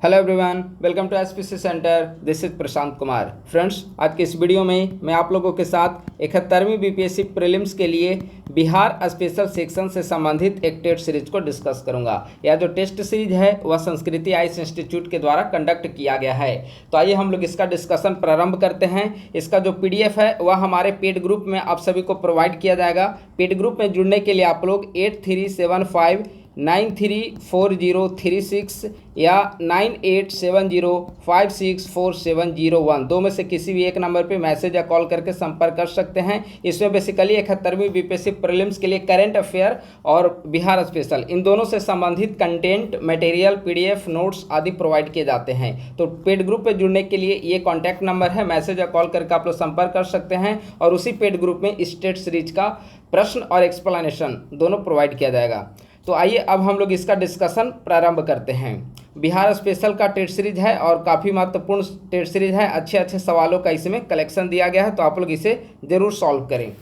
Hello everyone, welcome to SPC center. This is Prashant Kumar. Friends, आज के इस वीडियो में मैं आप लोगों के साथ 71वीं बीपीएससी प्रीलिम्स के लिए बिहार स्पेशल सेक्शन से संबंधित एक टेस्ट सीरीज को डिस्कस करूंगा। यह जो टेस्ट सीरीज है वह संस्कृति आईएएस इंस्टीट्यूट के द्वारा कंडक्ट किया गया है। तो आइए हम लोग इसका डिस्कशन प्रारंभ करते हैं। इसका जो पीडीएफ है वह हमारे पेड ग्रुप में आप सभी को प्रोवाइड किया जाएगा। पेड ग्रुप में जुड़ने के लिए आप लोग 8375934036 या 9870564701 दो में से किसी भी एक नंबर पे मैसेज या कॉल करके संपर्क कर सकते हैं। इसमें बेसिकली 71वीं बीपीएससी प्रीलिम्स के लिए करंट अफेयर और बिहार स्पेशल इन दोनों से संबंधित कंटेंट मटेरियल पीडीएफ नोट्स आदि प्रोवाइड किए जाते हैं। तो पेड ग्रुप पे जुड़ने के लिए ये कॉन्टैक्ट नंबर है, मैसेज या कॉल करके आप लोग संपर्क कर सकते हैं और उसी पेड ग्रुप में इस टेस्ट सीरीज का प्रश्न और एक्सप्लेनेशन दोनों प्रोवाइड किया जाएगा। तो आइए अब हम लोग इसका डिस्कशन प्रारंभ करते हैं। बिहार स्पेशल का टेस्ट सीरीज है और काफ़ी महत्वपूर्ण टेस्ट सीरीज है। अच्छे अच्छे सवालों का इसमें कलेक्शन दिया गया है, तो आप लोग इसे ज़रूर सॉल्व करें।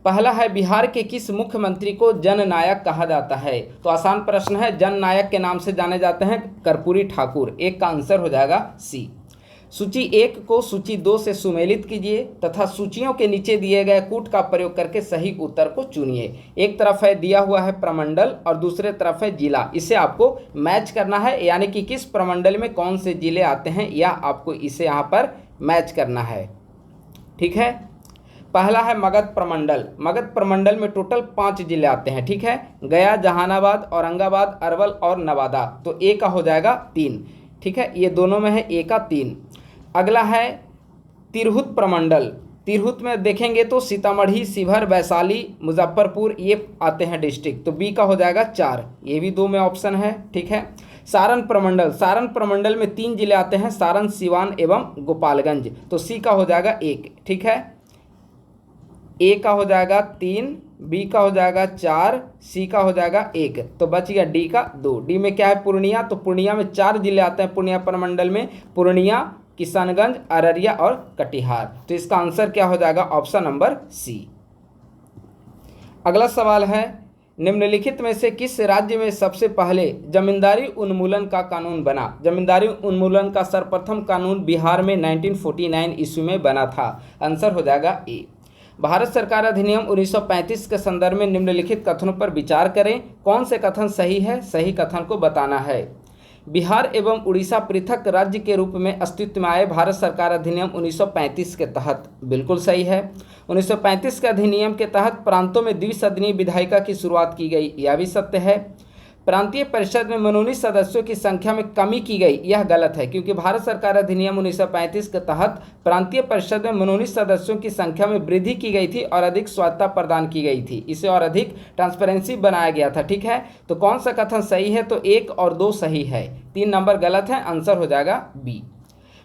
पहला है, बिहार के किस मुख्यमंत्री को जननायक कहा जाता है? तो आसान प्रश्न है। जननायक के नाम से जाने जाते हैं कर्पूरी ठाकुर। एक का आंसर हो जाएगा सी। सूची 1 को सूची 2 से सुमेलित कीजिए तथा सूचियों के नीचे दिए गए कूट का प्रयोग करके सही उत्तर को चुनिए। एक तरफ है दिया हुआ है प्रमंडल और दूसरे तरफ है जिला। इसे आपको मैच करना है, यानी कि किस प्रमंडल में कौन से जिले आते हैं या आपको इसे यहाँ पर मैच करना है। ठीक है। पहला है मगध प्रमंडल। मगध प्रमंडल में टोटल 5 जिले आते हैं। ठीक है, गया, जहानाबाद, औरंगाबाद, अरवल और नवादा। तो ए का हो जाएगा 3। ठीक है, ये दोनों में है ए का 3। अगला है तिरहुत प्रमंडल। तिरहुत में देखेंगे तो सीतामढ़ी, शिवहर, वैशाली, मुजफ्फरपुर ये आते हैं डिस्ट्रिक्ट। तो बी का हो जाएगा 4। ये भी 2 में ऑप्शन है। ठीक है। सारण प्रमंडल। सारण प्रमंडल में 3 जिले आते हैं, सारण, सिवान एवं गोपालगंज। तो सी का हो जाएगा 1। ठीक है, ए का हो जाएगा 3, बी का हो जाएगा 4, सी का हो जाएगा 1। तो बच गया डी का 2। डी में क्या है? पूर्णिया। तो पूर्णिया में 4 जिले आते हैं पूर्णिया प्रमंडल में, पूर्णिया, किशनगंज, अररिया और कटिहार। तो इसका आंसर क्या हो जाएगा? Option number C. अगला सवाल है, निम्नलिखित में से किस राज्य में सबसे पहले जमींदारी उन्मूलन का कानून बना? जमींदारी उन्मूलन का सर्वप्रथम कानून बिहार में 1949 ईस्वी में बना था। आंसर हो जाएगा ए। भारत सरकार अधिनियम 1935 के संदर्भ में निम्नलिखित कथनों पर विचार करें। कौन से कथन सही है? सही कथन को बताना है। बिहार एवं उड़ीसा पृथक राज्य के रूप में अस्तित्व में आए भारत सरकार अधिनियम 1935 के तहत। बिल्कुल सही है। 1935 के अधिनियम के तहत प्रांतों में द्विसदनीय विधायिका की शुरुआत की गई, यह भी सत्य है। प्रांतीय परिषद में मनोनीत सदस्यों की संख्या में कमी की गई, यह गलत है, क्योंकि भारत सरकार अधिनियम 1935 के तहत प्रांतीय परिषद में मनोनीत सदस्यों की संख्या में वृद्धि की गई थी और अधिक स्वायत्तता प्रदान की गई थी। इसे और अधिक ट्रांसपेरेंसी बनाया गया था। ठीक है, तो कौन सा कथन सही है? तो 1 और 2 सही है, 3 नंबर गलत है। आंसर हो जाएगा बी।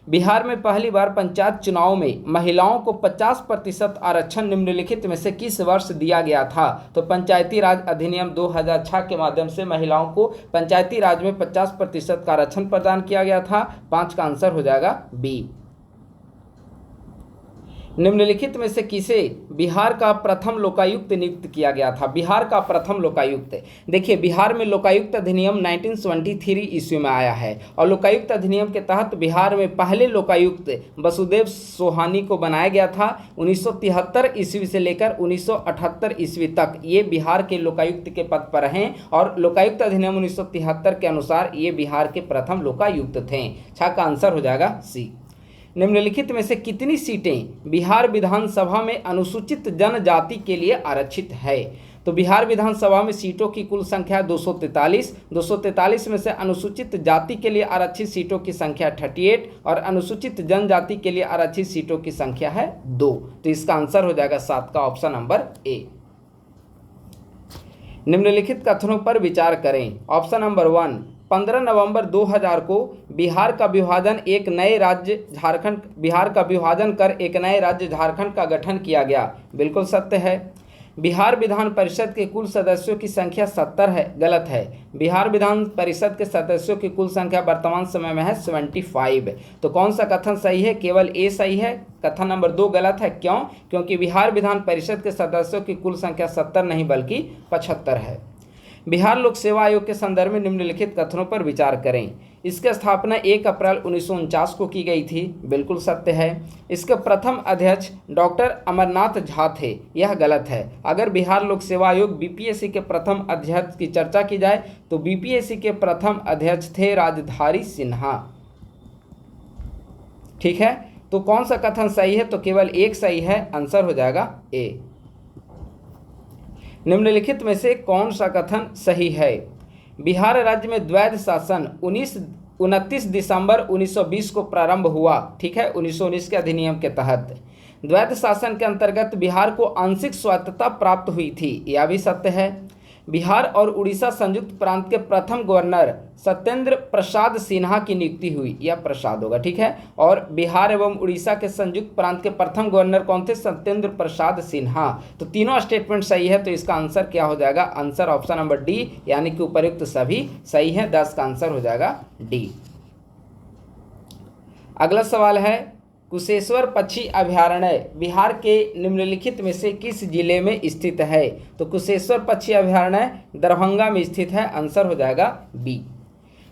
बिहार में पहली बार पंचायत चुनाव में महिलाओं को 50% आरक्षण निम्नलिखित में से किस वर्ष दिया गया था? तो पंचायती राज अधिनियम 2006 के माध्यम से महिलाओं को पंचायती राज में 50% का आरक्षण प्रदान किया गया था। 5 का आंसर हो जाएगा बी। निम्नलिखित में से किसे बिहार का प्रथम लोकायुक्त नियुक्त किया गया था? बिहार का प्रथम लोकायुक्त, देखिए बिहार में लोकायुक्त अधिनियम 1923 ईस्वी में आया है और लोकायुक्त अधिनियम के तहत बिहार में पहले लोकायुक्त वसुदेव सोहानी को बनाया गया था। 1973 ईस्वी से लेकर 1978 ईस्वी तक ये बिहार के लोकायुक्त के पद पर हैं और लोकायुक्त अधिनियम 1973 के अनुसार ये बिहार के प्रथम लोकायुक्त थे। 6 का आंसर हो जाएगा सी। निम्नलिखित में से कितनी सीटें बिहार विधानसभा में अनुसूचित जनजाति के लिए आरक्षित है? तो बिहार विधानसभा में सीटों की कुल संख्या 243। 243 में से अनुसूचित जाति के लिए आरक्षित सीटों की संख्या 38 और अनुसूचित जनजाति के लिए आरक्षित सीटों की संख्या है 2। तो इसका आंसर हो जाएगा 7 का ऑप्शन नंबर ए। निम्नलिखित कथनों पर विचार करें। ऑप्शन नंबर 1, 15 नवंबर 2000 को बिहार का विभाजन कर एक नए राज्य झारखंड का गठन किया गया। बिल्कुल सत्य है। बिहार विधान परिषद के कुल सदस्यों की संख्या 70 है। गलत है। बिहार विधान परिषद के सदस्यों की कुल संख्या वर्तमान समय में है 75। तो कौन सा कथन सही है? केवल ए सही है। कथन नंबर 2 गलत है। क्यों? क्योंकि बिहार विधान परिषद के सदस्यों की कुल संख्या 70 नहीं बल्कि 75 है। बिहार लोक सेवा आयोग के संदर्भ में निम्नलिखित कथनों पर विचार करें। इसकी स्थापना 1 अप्रैल 1949 को की गई थी, बिल्कुल सत्य है। इसके प्रथम अध्यक्ष डॉक्टर अमरनाथ झा थे, यह गलत है। अगर बिहार लोक सेवा आयोग बीपीएससी के प्रथम अध्यक्ष की चर्चा की जाए तो बीपीएससी के प्रथम अध्यक्ष थे राजधारी सिन्हा। ठीक है, तो कौन सा कथन सही है? तो केवल एक सही है, आंसर हो जाएगा ए। निम्नलिखित में से कौन सा कथन सही है? बिहार राज्य में द्वैध शासन 29 दिसंबर 1920 को प्रारंभ हुआ। ठीक है, 1919 के अधिनियम के तहत द्वैध शासन के अंतर्गत बिहार को आंशिक स्वायत्तता प्राप्त हुई थी, यह भी सत्य है। बिहार और उड़ीसा संयुक्त प्रांत के प्रथम गवर्नर सत्येंद्र प्रसाद सिन्हा की नियुक्ति हुई, यह प्रसाद होगा। ठीक है, और बिहार एवं उड़ीसा के संयुक्त प्रांत के प्रथम गवर्नर कौन थे? सत्येंद्र प्रसाद सिन्हा। तो तीनों स्टेटमेंट सही है, तो इसका आंसर क्या हो जाएगा? आंसर ऑप्शन नंबर डी, यानी कि उपर्युक्त सभी सही है। 10 का आंसर हो जाएगा डी। अगला सवाल है, कुशेश्वर पक्षी अभयारण्य बिहार के निम्नलिखित में से किस जिले में स्थित है? तो कुशेश्वर पक्षी अभयारण्य दरभंगा में स्थित है, आंसर हो जाएगा बी।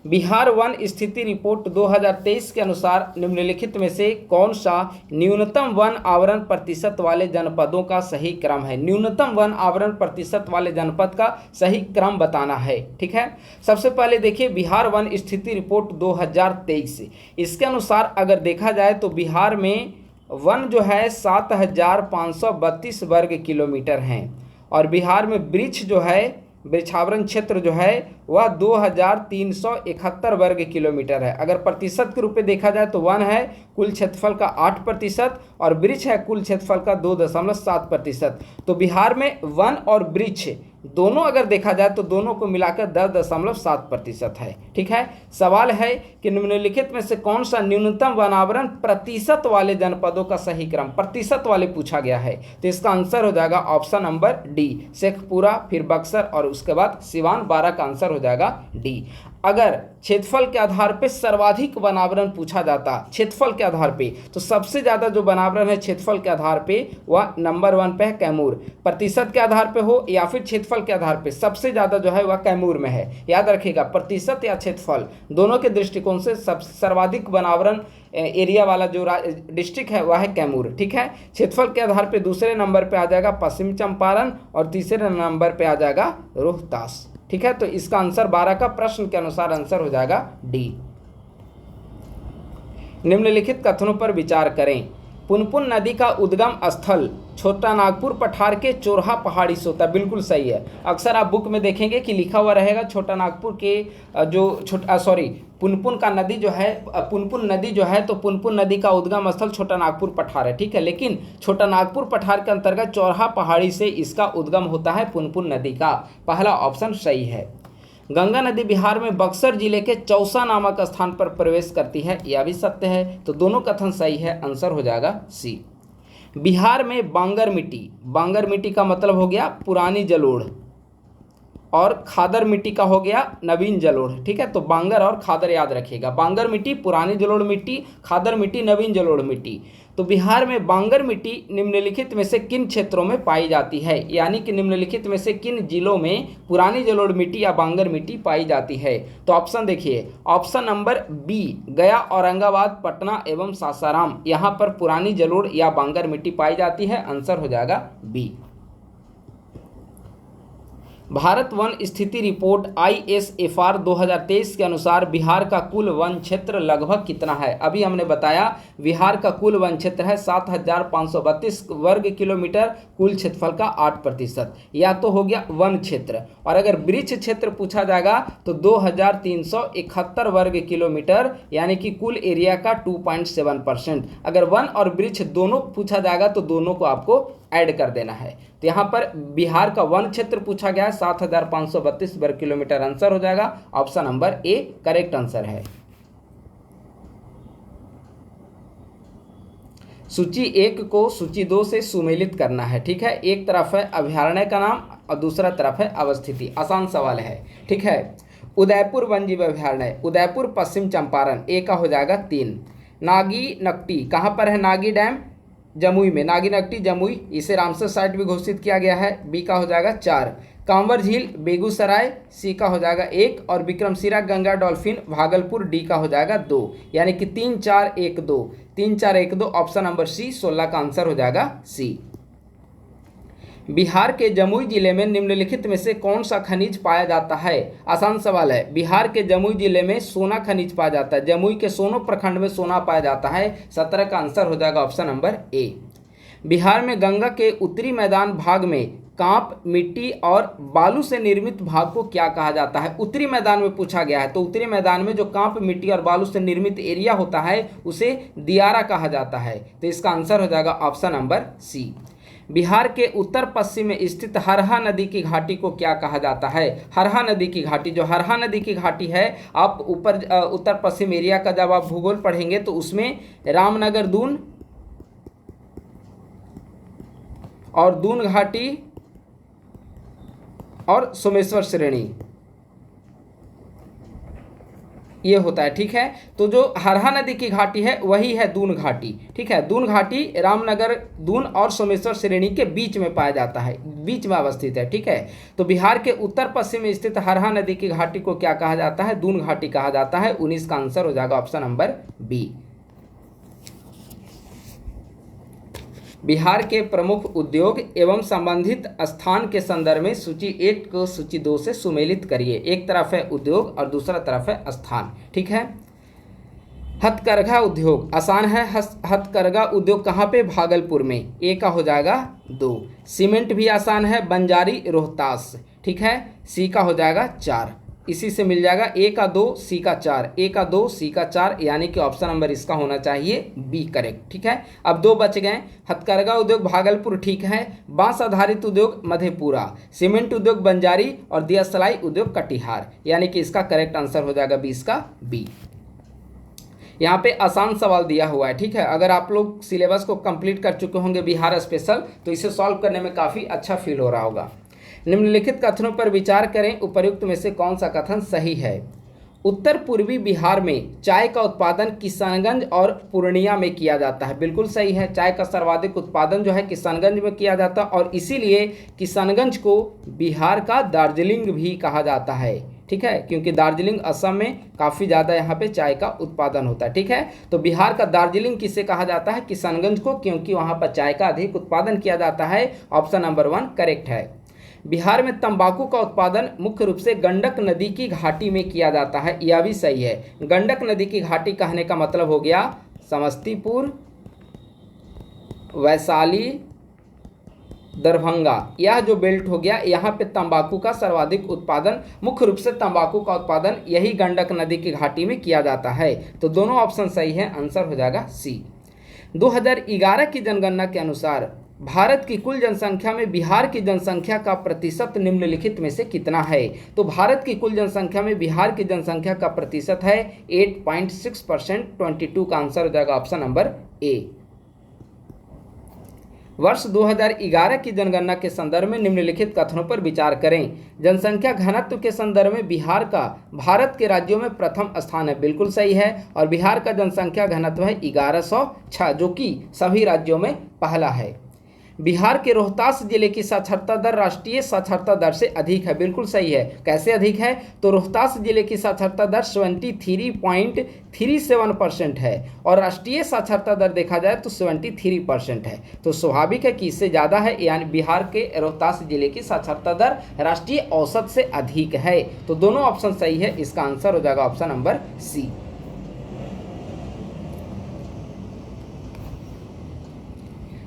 बिहार वन स्थिति रिपोर्ट 2023 के अनुसार निम्नलिखित में से कौन सा न्यूनतम वन आवरण प्रतिशत वाले जनपदों का सही क्रम है? न्यूनतम वन आवरण प्रतिशत वाले जनपद का सही क्रम बताना है। ठीक है, सबसे पहले देखिए बिहार वन स्थिति रिपोर्ट 2023, इसके अनुसार अगर देखा जाए तो बिहार में वन जो है 7532 वर्ग किलोमीटर हैं, और बिहार में वृक्ष जो है, वृक्षावरण क्षेत्र जो है वह 2371 वर्ग किलोमीटर है। अगर प्रतिशत के रूप में देखा जाए तो वन है कुल क्षेत्रफल का 8% और वृक्ष है कुल क्षेत्रफल का 2.7%। तो बिहार में वन और वृक्ष दोनों अगर देखा जाए तो दोनों को मिलाकर 10.7% है। ठीक है, सवाल है कि निम्नलिखित में से कौन सा न्यूनतम वनावरण प्रतिशत वाले जनपदों का सही क्रम, प्रतिशत वाले पूछा गया है, तो इसका आंसर हो जाएगा ऑप्शन नंबर डी, शेखपुरा, फिर बक्सर और उसके बाद सिवान। 12 का आंसर हो जाएगा डी। अगर क्षेत्रफल के आधार पे सर्वाधिक वनावरण पूछा जाता, क्षेत्रफल के आधार पे, तो सबसे ज़्यादा जो वनावरण है क्षेत्रफल के आधार पे वह नंबर 1 पे है कैमूर। प्रतिशत के आधार पे हो या फिर क्षेत्रफल के आधार पे, सबसे ज़्यादा जो है वह कैमूर में है। याद रखिएगा, प्रतिशत या क्षेत्रफल दोनों के दृष्टिकोण से सर्वाधिक वनावरण एरिया वाला जो डिस्ट्रिक्ट है वह है कैमूर। ठीक है, क्षेत्रफल के आधार पे दूसरे नंबर पे आ जाएगा पश्चिम चंपारण और तीसरे नंबर पे आ जाएगा रोहतास। ठीक है, तो इसका आंसर 12 का प्रश्न के अनुसार आंसर हो जाएगा डी। निम्नलिखित कथनों पर विचार करें। पुनपुन नदी का उद्गम स्थल छोटा नागपुर पठार के चोरहा पहाड़ी से होता है, बिल्कुल सही है। अक्सर आप बुक में देखेंगे कि लिखा हुआ रहेगा छोटा नागपुर के पुनपुन का नदी जो है, पुनपुन नदी जो है, तो पुनपुन नदी का उद्गम स्थल छोटा नागपुर पठार है। ठीक है, लेकिन छोटा नागपुर पठार के अंतर्गत चोरहा पहाड़ी से इसका उद्गम होता है पुनपुन नदी का। पहला ऑप्शन सही है। गंगा नदी बिहार में बक्सर जिले के चौसा नामक स्थान पर प्रवेश करती है, यह भी सत्य है। तो दोनों कथन सही है, आंसर हो जाएगा सी। बिहार में बांगर मिट्टी, बांगर मिट्टी का मतलब हो गया पुरानी जलोढ़, और खादर मिट्टी का हो गया नवीन जलोढ़। ठीक है, तो बांगर और खादर याद रखिएगा। बांगर मिट्टी पुरानी जलोढ़ मिट्टी, खादर मिट्टी नवीन जलोढ़ मिट्टी। तो बिहार में बांगर मिट्टी निम्नलिखित में से किन क्षेत्रों में पाई जाती है? यानी कि निम्नलिखित में से किन जिलों में पुरानी जलोढ़ मिट्टी या बांगर मिट्टी पाई जाती है? तो ऑप्शन देखिए, ऑप्शन नंबर बी, गया, औरंगाबाद, पटना एवं सासाराम, यहाँ पर पुरानी जलोढ़ या बांगर मिट्टी पाई जाती है। आंसर हो जाएगा बी। भारत वन स्थिति रिपोर्ट ISFR 2023 के अनुसार बिहार का कुल वन क्षेत्र लगभग कितना है? अभी हमने बताया बिहार का कुल वन क्षेत्र है 7532 वर्ग किलोमीटर, कुल क्षेत्रफल का 8%, या तो हो गया वन क्षेत्र। और अगर वृक्ष क्षेत्र पूछा जाएगा तो 2371 वर्ग किलोमीटर, यानी कि कुल एरिया का 2.7%। अगर वन और वृक्ष दोनों पूछा जाएगा तो दोनों को आपको ऐड कर देना है। तो यहाँ पर बिहार का वन क्षेत्र पूछा गया है 7532 वर्ग किलोमीटर, आंसर हो जाएगा option number A, correct answer है। सूची 1 को सूची 2 से सुमेलित करना है। ठीक है, एक तरफ है अभयारण्य का नाम और दूसरा तरफ है अवस्थिति। आसान सवाल है। ठीक है, उदयपुर वन्यजीव अभयारण्य, उदयपुर पश्चिम चंपारण, ए का हो जाएगा 3। नागी नकटी कहाँ पर है? नागी डैम जमुई में, नागी नकटी जमुई, इसे रामसर साइट भी घोषित किया गया है, बी का हो जाएगा 4। कांवर झील बेगूसराय, सी का हो जाएगा 1, और विक्रमशिला गंगा डॉल्फिन भागलपुर, डी का हो जाएगा 2, यानी कि 3 4 1 2, 3 4 1 2, ऑप्शन नंबर सी 16 का आंसर हो जाएगा सी। बिहार के जमुई जिले में निम्नलिखित में से कौन सा खनिज पाया जाता है? आसान सवाल है। बिहार के जमुई जिले में सोना खनिज पाया जाता है। जमुई के सोनो प्रखंड में सोना पाया जाता है। 17 का आंसर हो जाएगा ऑप्शन नंबर ए। बिहार में गंगा के उत्तरी मैदान भाग में कांप, मिट्टी और बालू से निर्मित भाग को क्या कहा जाता है? उत्तरी मैदान में पूछा गया है, तो उत्तरी मैदान में जो कांप, मिट्टी और बालू से निर्मित एरिया होता है उसे दियारा कहा जाता है। तो इसका आंसर हो जाएगा ऑप्शन नंबर सी। बिहार के उत्तर पश्चिम में स्थित हरहा नदी की घाटी को क्या कहा जाता है? हरहा नदी की घाटी, जो हरहा नदी की घाटी है, आप ऊपर उत्तर पश्चिम एरिया का जब आप भूगोल पढ़ेंगे तो उसमें रामनगर दून और दून घाटी और सोमेश्वर श्रेणी ये होता है, ठीक है। तो जो हरहा नदी की घाटी है वही है दून घाटी, ठीक है। दून घाटी रामनगर दून और सोमेश्वर श्रेणी के बीच में पाया जाता है, बीच में अवस्थित है, ठीक है। तो बिहार के उत्तर पश्चिम में स्थित हरहा नदी की घाटी को क्या कहा जाता है? दून घाटी कहा जाता है। 19 का आंसर हो जाएगा ऑप्शन नंबर बी। बिहार के प्रमुख उद्योग एवं संबंधित स्थान के संदर्भ में सूची 1 को सूची 2 से सुमेलित करिए। एक तरफ है उद्योग और दूसरा तरफ है स्थान, ठीक है। हथकरघा उद्योग आसान है। हथकरघा उद्योग कहाँ पे? भागलपुर में, ए का हो जाएगा 2। सीमेंट भी आसान है, बंजारी रोहतास, ठीक है। सी का हो जाएगा 4, इसी से मिल जाएगा। ए का 2, सी का 4, ए का 2, सी का 4, यानी कि ऑप्शन नंबर इसका होना चाहिए बी करेक्ट, ठीक है। अब 2 बच गए। हथकरघा उद्योग भागलपुर, ठीक है। बांस आधारित उद्योग मधेपुरा, सीमेंट उद्योग बंजारी और दिया सलाई उद्योग कटिहार, यानी कि इसका करेक्ट आंसर हो जाएगा 20 का बी। यहाँ पे आसान सवाल दिया हुआ है, ठीक है। अगर आप लोग सिलेबस को कंप्लीट कर चुके होंगे बिहार स्पेशल, तो इसे सॉल्व करने में काफ़ी अच्छा फील हो रहा होगा। निम्नलिखित कथनों पर विचार करें, उपर्युक्त में से कौन सा कथन सही है? उत्तर पूर्वी बिहार में चाय का उत्पादन किशनगंज और पूर्णिया में किया जाता है। बिल्कुल सही है। चाय का सर्वाधिक उत्पादन जो है किशनगंज में किया जाता है, और इसीलिए किशनगंज को बिहार का दार्जिलिंग भी कहा जाता है, ठीक है, क्योंकि दार्जिलिंग असम में काफ़ी ज़्यादा यहाँ पे चाय का उत्पादन होता है, ठीक है। तो बिहार का दार्जिलिंग किसे कहा जाता है? किशनगंज को, क्योंकि वहाँ पर चाय का अधिक उत्पादन किया जाता है। ऑप्शन नंबर 1 करेक्ट है। बिहार में तंबाकू का उत्पादन मुख्य रूप से गंडक नदी की घाटी में किया जाता है, यह भी सही है। गंडक नदी की घाटी कहने का मतलब हो गया समस्तीपुर, वैशाली, दरभंगा, यह जो बेल्ट हो गया, यहाँ पे तंबाकू का सर्वाधिक उत्पादन, मुख्य रूप से तंबाकू का उत्पादन यही गंडक नदी की घाटी में किया जाता है। तो दोनों ऑप्शन सही है, आंसर हो जाएगा सी। 2011 की जनगणना के अनुसार भारत की कुल जनसंख्या में बिहार की जनसंख्या का प्रतिशत निम्नलिखित में से कितना है? तो भारत की कुल जनसंख्या में बिहार की जनसंख्या का प्रतिशत है 8.6%। 22 का आंसर हो जाएगा ऑप्शन नंबर ए। वर्ष 2011 की जनगणना के संदर्भ में निम्नलिखित कथनों पर विचार करें। जनसंख्या घनत्व के संदर्भ में बिहार का भारत के राज्यों में प्रथम स्थान है, बिल्कुल सही है। और बिहार का जनसंख्या घनत्व है 1106, जो कि सभी राज्यों में पहला है। बिहार के रोहतास जिले की साक्षरता दर राष्ट्रीय साक्षरता दर से अधिक है, बिल्कुल सही है। कैसे अधिक है? तो रोहतास जिले की साक्षरता दर 73.37% है, और राष्ट्रीय साक्षरता दर देखा जाए तो 73% है। तो स्वाभाविक है कि इससे ज़्यादा है, यानी बिहार के रोहतास जिले की साक्षरता दर राष्ट्रीय औसत से अधिक है। तो दोनों ऑप्शन सही है, इसका आंसर हो जाएगा ऑप्शन नंबर सी।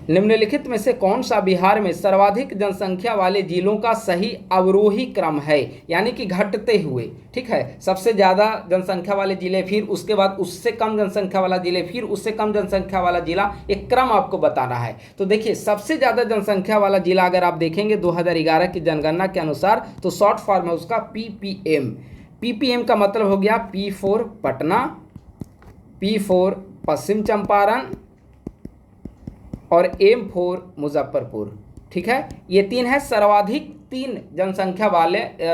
निम्नलिखित में से कौन सा बिहार में सर्वाधिक जनसंख्या वाले जिलों का सही अवरोही क्रम है, यानी कि घटते हुए, ठीक है। सबसे ज़्यादा जनसंख्या वाले जिले, फिर उसके बाद उससे कम जनसंख्या वाला जिले, फिर उससे कम जनसंख्या वाला जिला, एक क्रम आपको बताना है। तो देखिए, सबसे ज़्यादा जनसंख्या वाला जिला अगर आप देखेंगे 2011 की जनगणना के अनुसार, तो शॉर्ट फॉर्म है उसका PPM। PPM का मतलब हो गया P for Patna, P for Paschim Champaran और M फॉर मुजफ्फरपुर, ठीक है। ये 3 है सर्वाधिक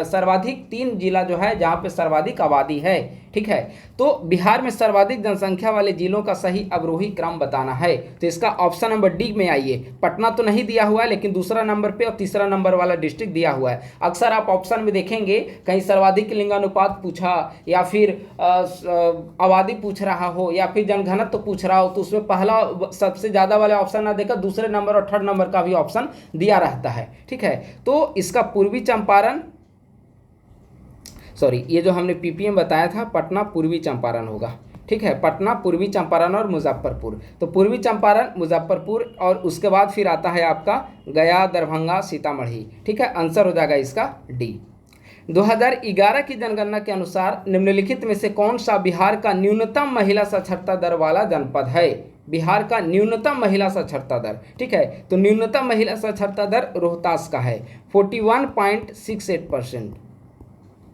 सर्वाधिक 3 जिला जो है जहाँ पे सर्वाधिक आबादी है। ठीक है, तो बिहार में सर्वाधिक जनसंख्या वाले जिलों का सही अवरोही क्रम बताना है। तो इसका ऑप्शन नंबर डी में आइए। पटना तो नहीं दिया हुआ है, लेकिन दूसरा नंबर पे और तीसरा नंबर वाला डिस्ट्रिक्ट दिया हुआ है। अक्सर आप ऑप्शन में देखेंगे कहीं सर्वाधिक लिंगानुपात पूछा या फिर आबादी पूछ रहा हो या फिर जनघनत्व तो पूछ रहा हो, तो उसमें पहला सबसे ज़्यादा वाले ऑप्शन ना देकर दूसरे नंबर और थर्ड नंबर का भी ऑप्शन दिया रहता है। ठीक है, तो इसका पूर्वी चंपारण, सॉरी ये जो हमने पीपीएम बताया था पटना पूर्वी चंपारण होगा। ठीक है, पटना, पूर्वी चंपारण और मुजफ्फरपुर। तो पूर्वी चंपारण, मुजफ्फरपुर और उसके बाद फिर आता है आपका गया, दरभंगा, सीतामढ़ी। ठीक है, आंसर हो जाएगा इसका डी। 2011 की जनगणना के अनुसार निम्नलिखित में से कौन सा बिहार का न्यूनतम महिला साक्षरता दर वाला जनपद है? बिहार का न्यूनतम महिला साक्षरता दर। ठीक है, तो न्यूनतम महिला साक्षरता दर रोहतास का है 41.68%।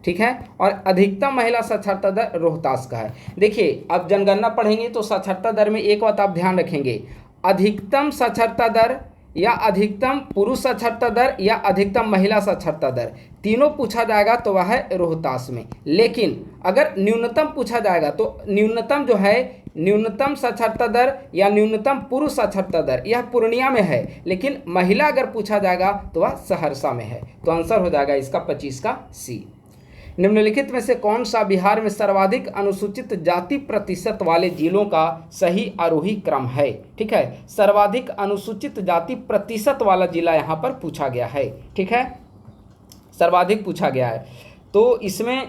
ठीक है, और अधिकतम महिला साक्षरता दर रोहतास का है। देखिए, अब जनगणना पढ़ेंगे तो साक्षरता दर में एक बात आप ध्यान रखेंगे, अधिकतम साक्षरता दर या अधिकतम पुरुष साक्षरता दर या अधिकतम महिला साक्षरता दर, तीनों पूछा जाएगा तो वह है रोहतास में। लेकिन अगर न्यूनतम पूछा जाएगा तो न्यूनतम जो है, न्यूनतम साक्षरता दर या न्यूनतम पुरुष साक्षरता दर यह पूर्णिया में है, लेकिन महिला अगर पूछा जाएगा तो वह सहरसा में है। तो आंसर हो जाएगा इसका 25 का सी। निम्नलिखित में से कौन सा बिहार में सर्वाधिक अनुसूचित जाति प्रतिशत वाले जिलों का सही आरोही क्रम है? ठीक है, सर्वाधिक अनुसूचित जाति प्रतिशत वाला जिला यहाँ पर पूछा गया है। ठीक है, सर्वाधिक पूछा गया है। तो इसमें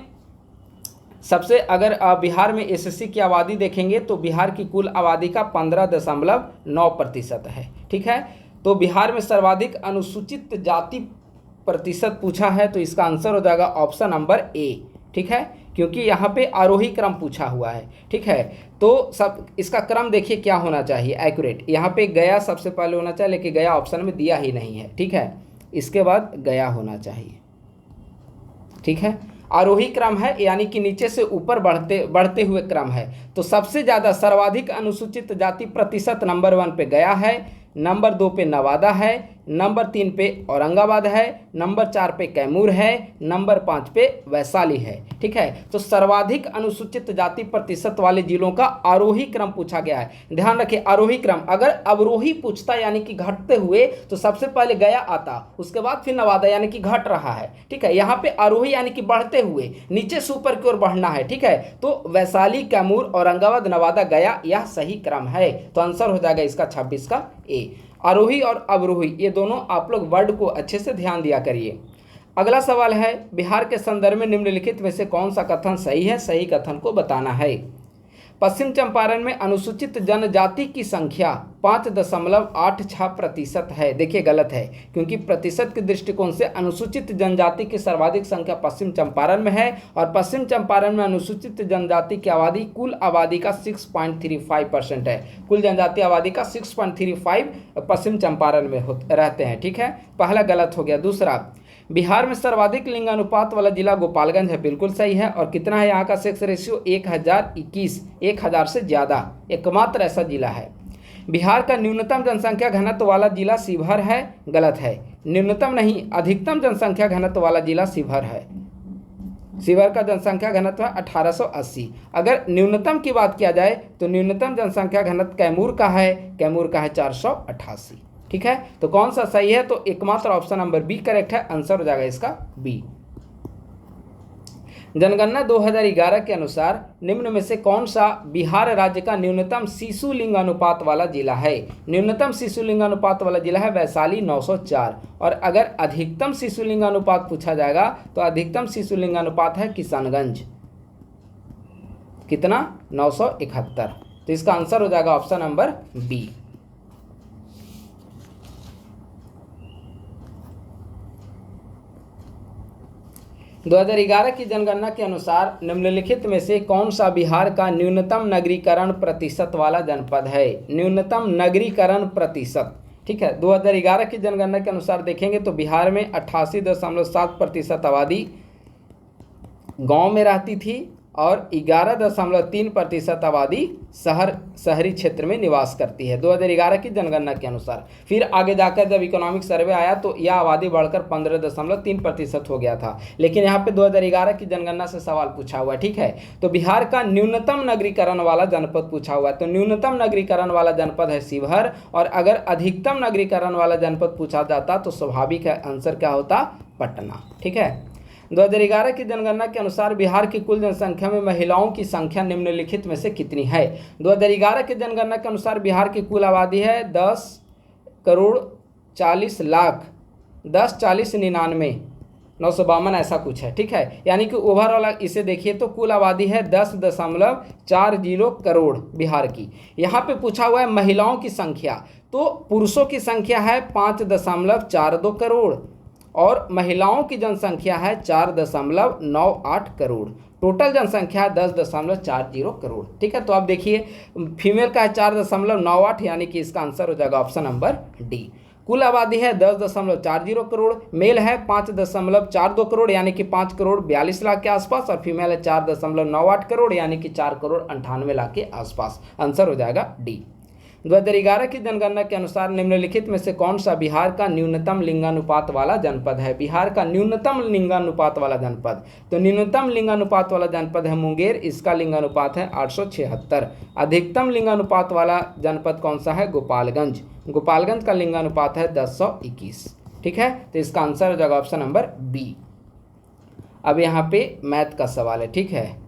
सबसे अगर बिहार में एसएससी की आबादी देखेंगे तो बिहार की कुल आबादी का 15.9% है। ठीक है, तो बिहार में सर्वाधिक अनुसूचित जाति प्रतिशत पूछा है, तो इसका आंसर हो जाएगा ऑप्शन नंबर ए। ठीक है, क्योंकि यहाँ पे आरोही क्रम पूछा हुआ है। ठीक है, तो सब इसका क्रम देखिए क्या होना चाहिए एक्यूरेट। यहाँ पे गया सबसे पहले होना चाहिए, लेकिन गया ऑप्शन में दिया ही नहीं है। ठीक है, इसके बाद गया होना चाहिए। ठीक है, आरोही क्रम है, यानी कि नीचे से ऊपर बढ़ते हुए क्रम है। तो सबसे ज़्यादा सर्वाधिक अनुसूचित जाति प्रतिशत नंबर 1 पे गया है, नंबर 2 पे नवादा है, नंबर 3 पे औरंगाबाद है, नंबर 4 पे कैमूर है, नंबर 5 पे वैशाली है। ठीक है, तो सर्वाधिक अनुसूचित जाति प्रतिशत वाले जिलों का आरोही क्रम पूछा गया है। ध्यान रखिए, आरोही क्रम, अगर अवरोही पूछता यानी कि घटते हुए तो सबसे पहले गया आता, उसके बाद फिर नवादा यानी कि घट रहा है। ठीक है, यहाँ पे आरोही यानी कि बढ़ते हुए नीचे से ऊपर की ओर बढ़ना है। ठीक है, तो वैशाली, कैमूर, औरंगाबाद, नवादा, गया, यह सही क्रम है। तो आंसर हो जाएगा इसका 26 का ए। आरोही और अवरोही ये दोनों आप लोग वर्ड को अच्छे से ध्यान दिया करिए। अगला सवाल है, बिहार के संदर्भ में निम्नलिखित में से कौन सा कथन सही है? सही कथन को बताना है। पश्चिम चंपारण में अनुसूचित जनजाति की संख्या 5.86% है। देखिए गलत है, क्योंकि प्रतिशत के दृष्टिकोण से अनुसूचित जनजाति की सर्वाधिक संख्या पश्चिम चंपारण में है, और पश्चिम चंपारण में अनुसूचित जनजाति की आबादी कुल आबादी का 6.35% है। कुल जनजाति आबादी का 6.35 पश्चिम चंपारण में रहते हैं। ठीक है, पहला गलत हो गया। दूसरा, बिहार में सर्वाधिक लिंगानुपात वाला जिला गोपालगंज है। बिल्कुल सही है। और कितना है यहाँ का सेक्स रेशियो? 1021, 1000 से ज़्यादा, एकमात्र ऐसा जिला है। बिहार का न्यूनतम जनसंख्या घनत्व वाला जिला शिवहर है। गलत है, न्यूनतम नहीं, अधिकतम जनसंख्या घनत्व वाला जिला शिवहर है। शिवहर का जनसंख्या घनत्व है 1880। अगर न्यूनतम की बात किया जाए तो न्यूनतम जनसंख्या घनत्व कैमूर का है, कैमूर का है 488। ठीक है, तो कौन सा सही है? तो एकमात्र ऑप्शन नंबर बी करेक्ट है। आंसर हो जाएगा इसका बी। जनगणना 2011 के अनुसार निम्न में से कौन सा बिहार राज्य का न्यूनतम शिशु लिंगानुपात वाला जिला है? न्यूनतम शिशु लिंगानुपात वाला जिला है वैशाली 904। और अगर अधिकतम शिशु लिंगानुपात पूछा जाएगा तो अधिकतम शिशु लिंगानुपात है किशनगंज। कितना? 971। तो इसका आंसर हो जाएगा ऑप्शन नंबर बी। दो 2011 की जनगणना के अनुसार निम्नलिखित में से कौन सा बिहार का न्यूनतम नगरीकरण प्रतिशत वाला जनपद है? न्यूनतम नगरीकरण प्रतिशत। ठीक है, 2011 की जनगणना के अनुसार देखेंगे तो बिहार में 88.7% आबादी गांव में रहती थी और 11.3% आबादी शहरी क्षेत्र में निवास करती है 2011 की जनगणना के अनुसार। फिर आगे जाकर जब इकोनॉमिक सर्वे आया तो यह आबादी बढ़कर 15.3% हो गया था। लेकिन यहाँ पे 2011 की जनगणना से सवाल पूछा हुआ है, ठीक है। तो बिहार का न्यूनतम नगरीकरण वाला जनपद पूछा हुआ है, तो न्यूनतम नगरीकरण वाला जनपद है शिवहर, और अगर अधिकतम नगरीकरण वाला जनपद पूछा जाता तो स्वाभाविक है आंसर क्या होता, पटना, ठीक है। 2011 की जनगणना के अनुसार बिहार की कुल जनसंख्या में महिलाओं की संख्या निम्नलिखित में से कितनी है। 2011 की जनगणना के अनुसार बिहार की कुल आबादी है 10,40,00,000 10,40,99,952 ऐसा कुछ है, ठीक है। यानी कि ओवरऑल इसे देखिए तो कुल आबादी है 10.40 करोड़ बिहार की। यहाँ पे पूछा हुआ है महिलाओं की संख्या, तो पुरुषों की संख्या है 5.42 करोड़ और महिलाओं की जनसंख्या है 4.98 करोड़। टोटल जनसंख्या 10.40 करोड़, ठीक है। तो आप देखिए फीमेल का है 4.98, यानी कि इसका आंसर हो जाएगा ऑप्शन नंबर डी। कुल आबादी है 10.40 करोड़, मेल है 5.42 करोड़ यानी कि 5,42,00,000 के आसपास, और फीमेल है 4.98 करोड़ यानी कि 4,98,00,000 के आसपास। आंसर हो जाएगा डी। 2011 की जनगणना के अनुसार निम्नलिखित में से कौन सा बिहार का न्यूनतम लिंगानुपात वाला जनपद है। बिहार का न्यूनतम लिंगानुपात वाला जनपद, तो न्यूनतम लिंगानुपात वाला जनपद है मुंगेर, इसका लिंगानुपात है 876। अधिकतम लिंगानुपात वाला जनपद कौन सा है, गोपालगंज, गोपालगंज का लिंगानुपात है 1021, ठीक है। तो इसका आंसर हो जाएगा ऑप्शन नंबर बी। अब यहाँ पे मैथ का सवाल है, ठीक है।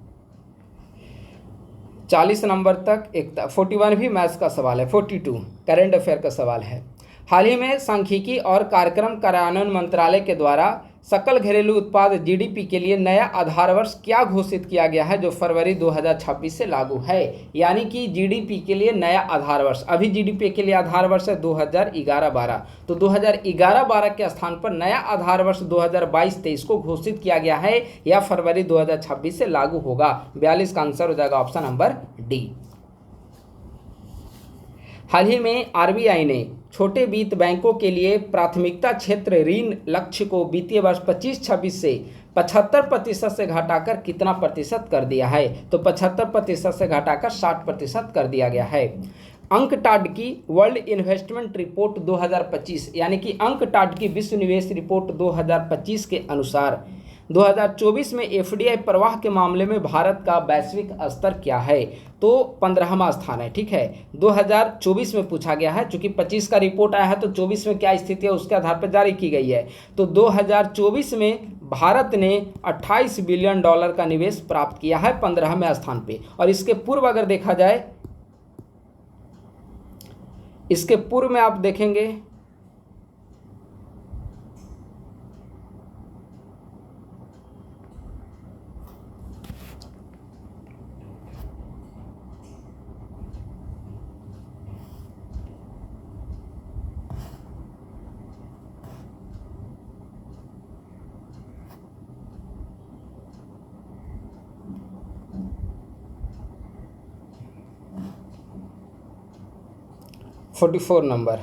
40 नंबर तक 41 भी मैथ्स का सवाल है, 42 करंट अफेयर का सवाल है। हाल ही में सांख्यिकी और कार्यक्रम कार्यान्वयन मंत्रालय के द्वारा सकल घरेलू उत्पाद जीडीपी के लिए नया आधार वर्ष क्या घोषित किया गया है, जो फरवरी 2026 से लागू है। यानी कि जीडीपी के लिए नया आधार वर्ष, अभी जीडीपी के लिए आधार वर्ष है 2011-12, तो 2011-12 के स्थान पर नया आधार वर्ष 2022-23 को घोषित किया गया है, या फरवरी 2026 से लागू होगा। 42 का आंसर हो जाएगा ऑप्शन नंबर डी। हाल ही में आरबीआई ने छोटे वित्त बैंकों के लिए प्राथमिकता क्षेत्र ऋण लक्ष्य को वित्तीय वर्ष 25-26 से 75% से घटाकर कितना प्रतिशत कर दिया है। तो 75% से घटाकर 60% कर दिया गया है। अंकटाड की वर्ल्ड इन्वेस्टमेंट रिपोर्ट 2025 यानी कि अंकटाड की विश्व निवेश रिपोर्ट 2025 के अनुसार 2024 में एफडीआई प्रवाह के मामले में भारत का वैश्विक स्तर क्या है, तो 15वां स्थान है, ठीक है। 2024 में पूछा गया है, चूंकि 25 का रिपोर्ट आया है तो 24 में क्या स्थिति है उसके आधार पर जारी की गई है। तो 2024 में भारत ने $28 बिलियन का निवेश प्राप्त किया है 15वें स्थान पे। और इसके पूर्व अगर देखा जाए, इसके पूर्व में आप देखेंगे फोर्टी नंबर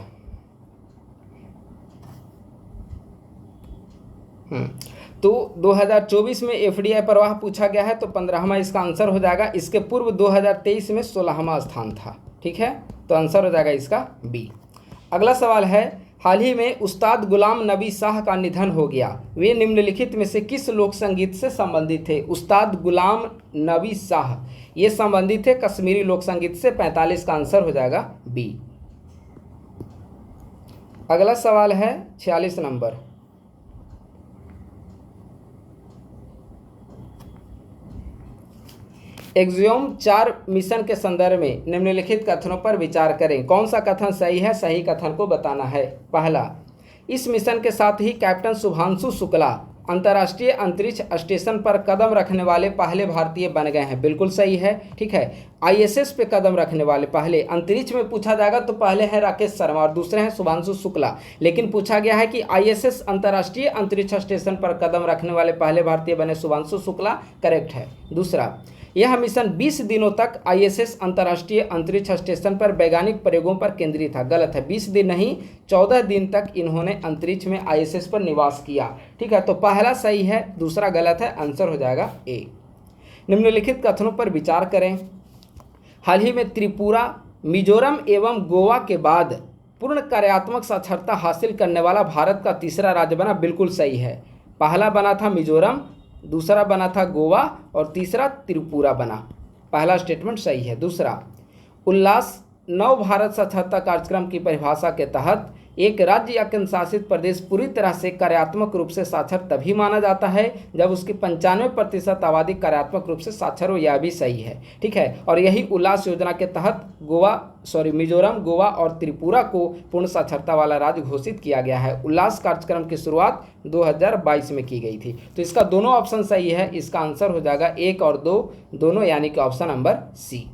तो 2024 में एफडीआई प्रवाह पूछा गया है, तो 15वां इसका आंसर हो जाएगा। इसके पूर्व 2023 में 16वां स्थान था, ठीक है। तो आंसर हो जाएगा इसका बी। अगला सवाल है, हाल ही में उस्ताद गुलाम नबी शाह का निधन हो गया, वे निम्नलिखित में से किस लोक संगीत से संबंधित थे। उस्ताद गुलाम नबी शाह ये संबंधित थे कश्मीरी लोक संगीत से। 45 का आंसर हो जाएगा बी। अगला सवाल है 46 नंबर, एक्सियोम 4 मिशन के संदर्भ में निम्नलिखित कथनों पर विचार करें। कौन सा कथन सही है, सही कथन को बताना है। पहला, इस मिशन के साथ ही कैप्टन शुभांशु शुक्ला अंतर्राष्ट्रीय अंतरिक्ष स्टेशन पर कदम रखने वाले पहले भारतीय बन गए हैं। बिल्कुल सही है, ठीक है। आईएसएस पे कदम रखने वाले पहले, अंतरिक्ष में पूछा जाएगा तो पहले है राकेश शर्मा और दूसरे हैं शुभांशु शुक्ला, लेकिन पूछा गया है कि आईएसएस अंतर्राष्ट्रीय अंतरिक्ष स्टेशन पर कदम रखने वाले पहले भारतीय बने शुभांशु शुक्ला, करेक्ट है। दूसरा, यह मिशन 20 दिनों तक आईएसएस अंतर्राष्ट्रीय अंतरिक्ष स्टेशन पर वैज्ञानिक प्रयोगों पर केंद्रित था। गलत है, 20 दिन नहीं 14 दिन तक इन्होंने अंतरिक्ष में आईएसएस पर निवास किया, ठीक है। तो पहला सही है, दूसरा गलत है, आंसर हो जाएगा ए। निम्नलिखित कथनों पर विचार करें। हाल ही में त्रिपुरा, मिजोरम एवं गोवा के बाद पूर्ण कार्यात्मक साक्षरता हासिल करने वाला भारत का तीसरा राज्य बना। बिल्कुल सही है। पहला बना था मिजोरम, दूसरा बना था गोवा और तीसरा त्रिपुरा बना। पहला स्टेटमेंट सही है। दूसरा, उल्लास नव भारत साक्षरता कार्यक्रम की परिभाषा के तहत एक राज्य या केंद्र शासित प्रदेश पूरी तरह से कार्यात्मक रूप से साक्षर तभी माना जाता है जब उसकी 95% आबादी कार्यात्मक रूप से साक्षर हो। यह भी सही है। ठीक है। और यही उल्लास योजना के तहत मिजोरम, गोवा और त्रिपुरा को पूर्ण साक्षरता वाला राज्य घोषित किया गया है। उल्लास कार्यक्रम की शुरुआत 2022 में की गई थी। तो इसका दोनों ऑप्शन सही है। इसका आंसर हो जाएगा 1 और 2 दोनों, यानी कि ऑप्शन नंबर सी।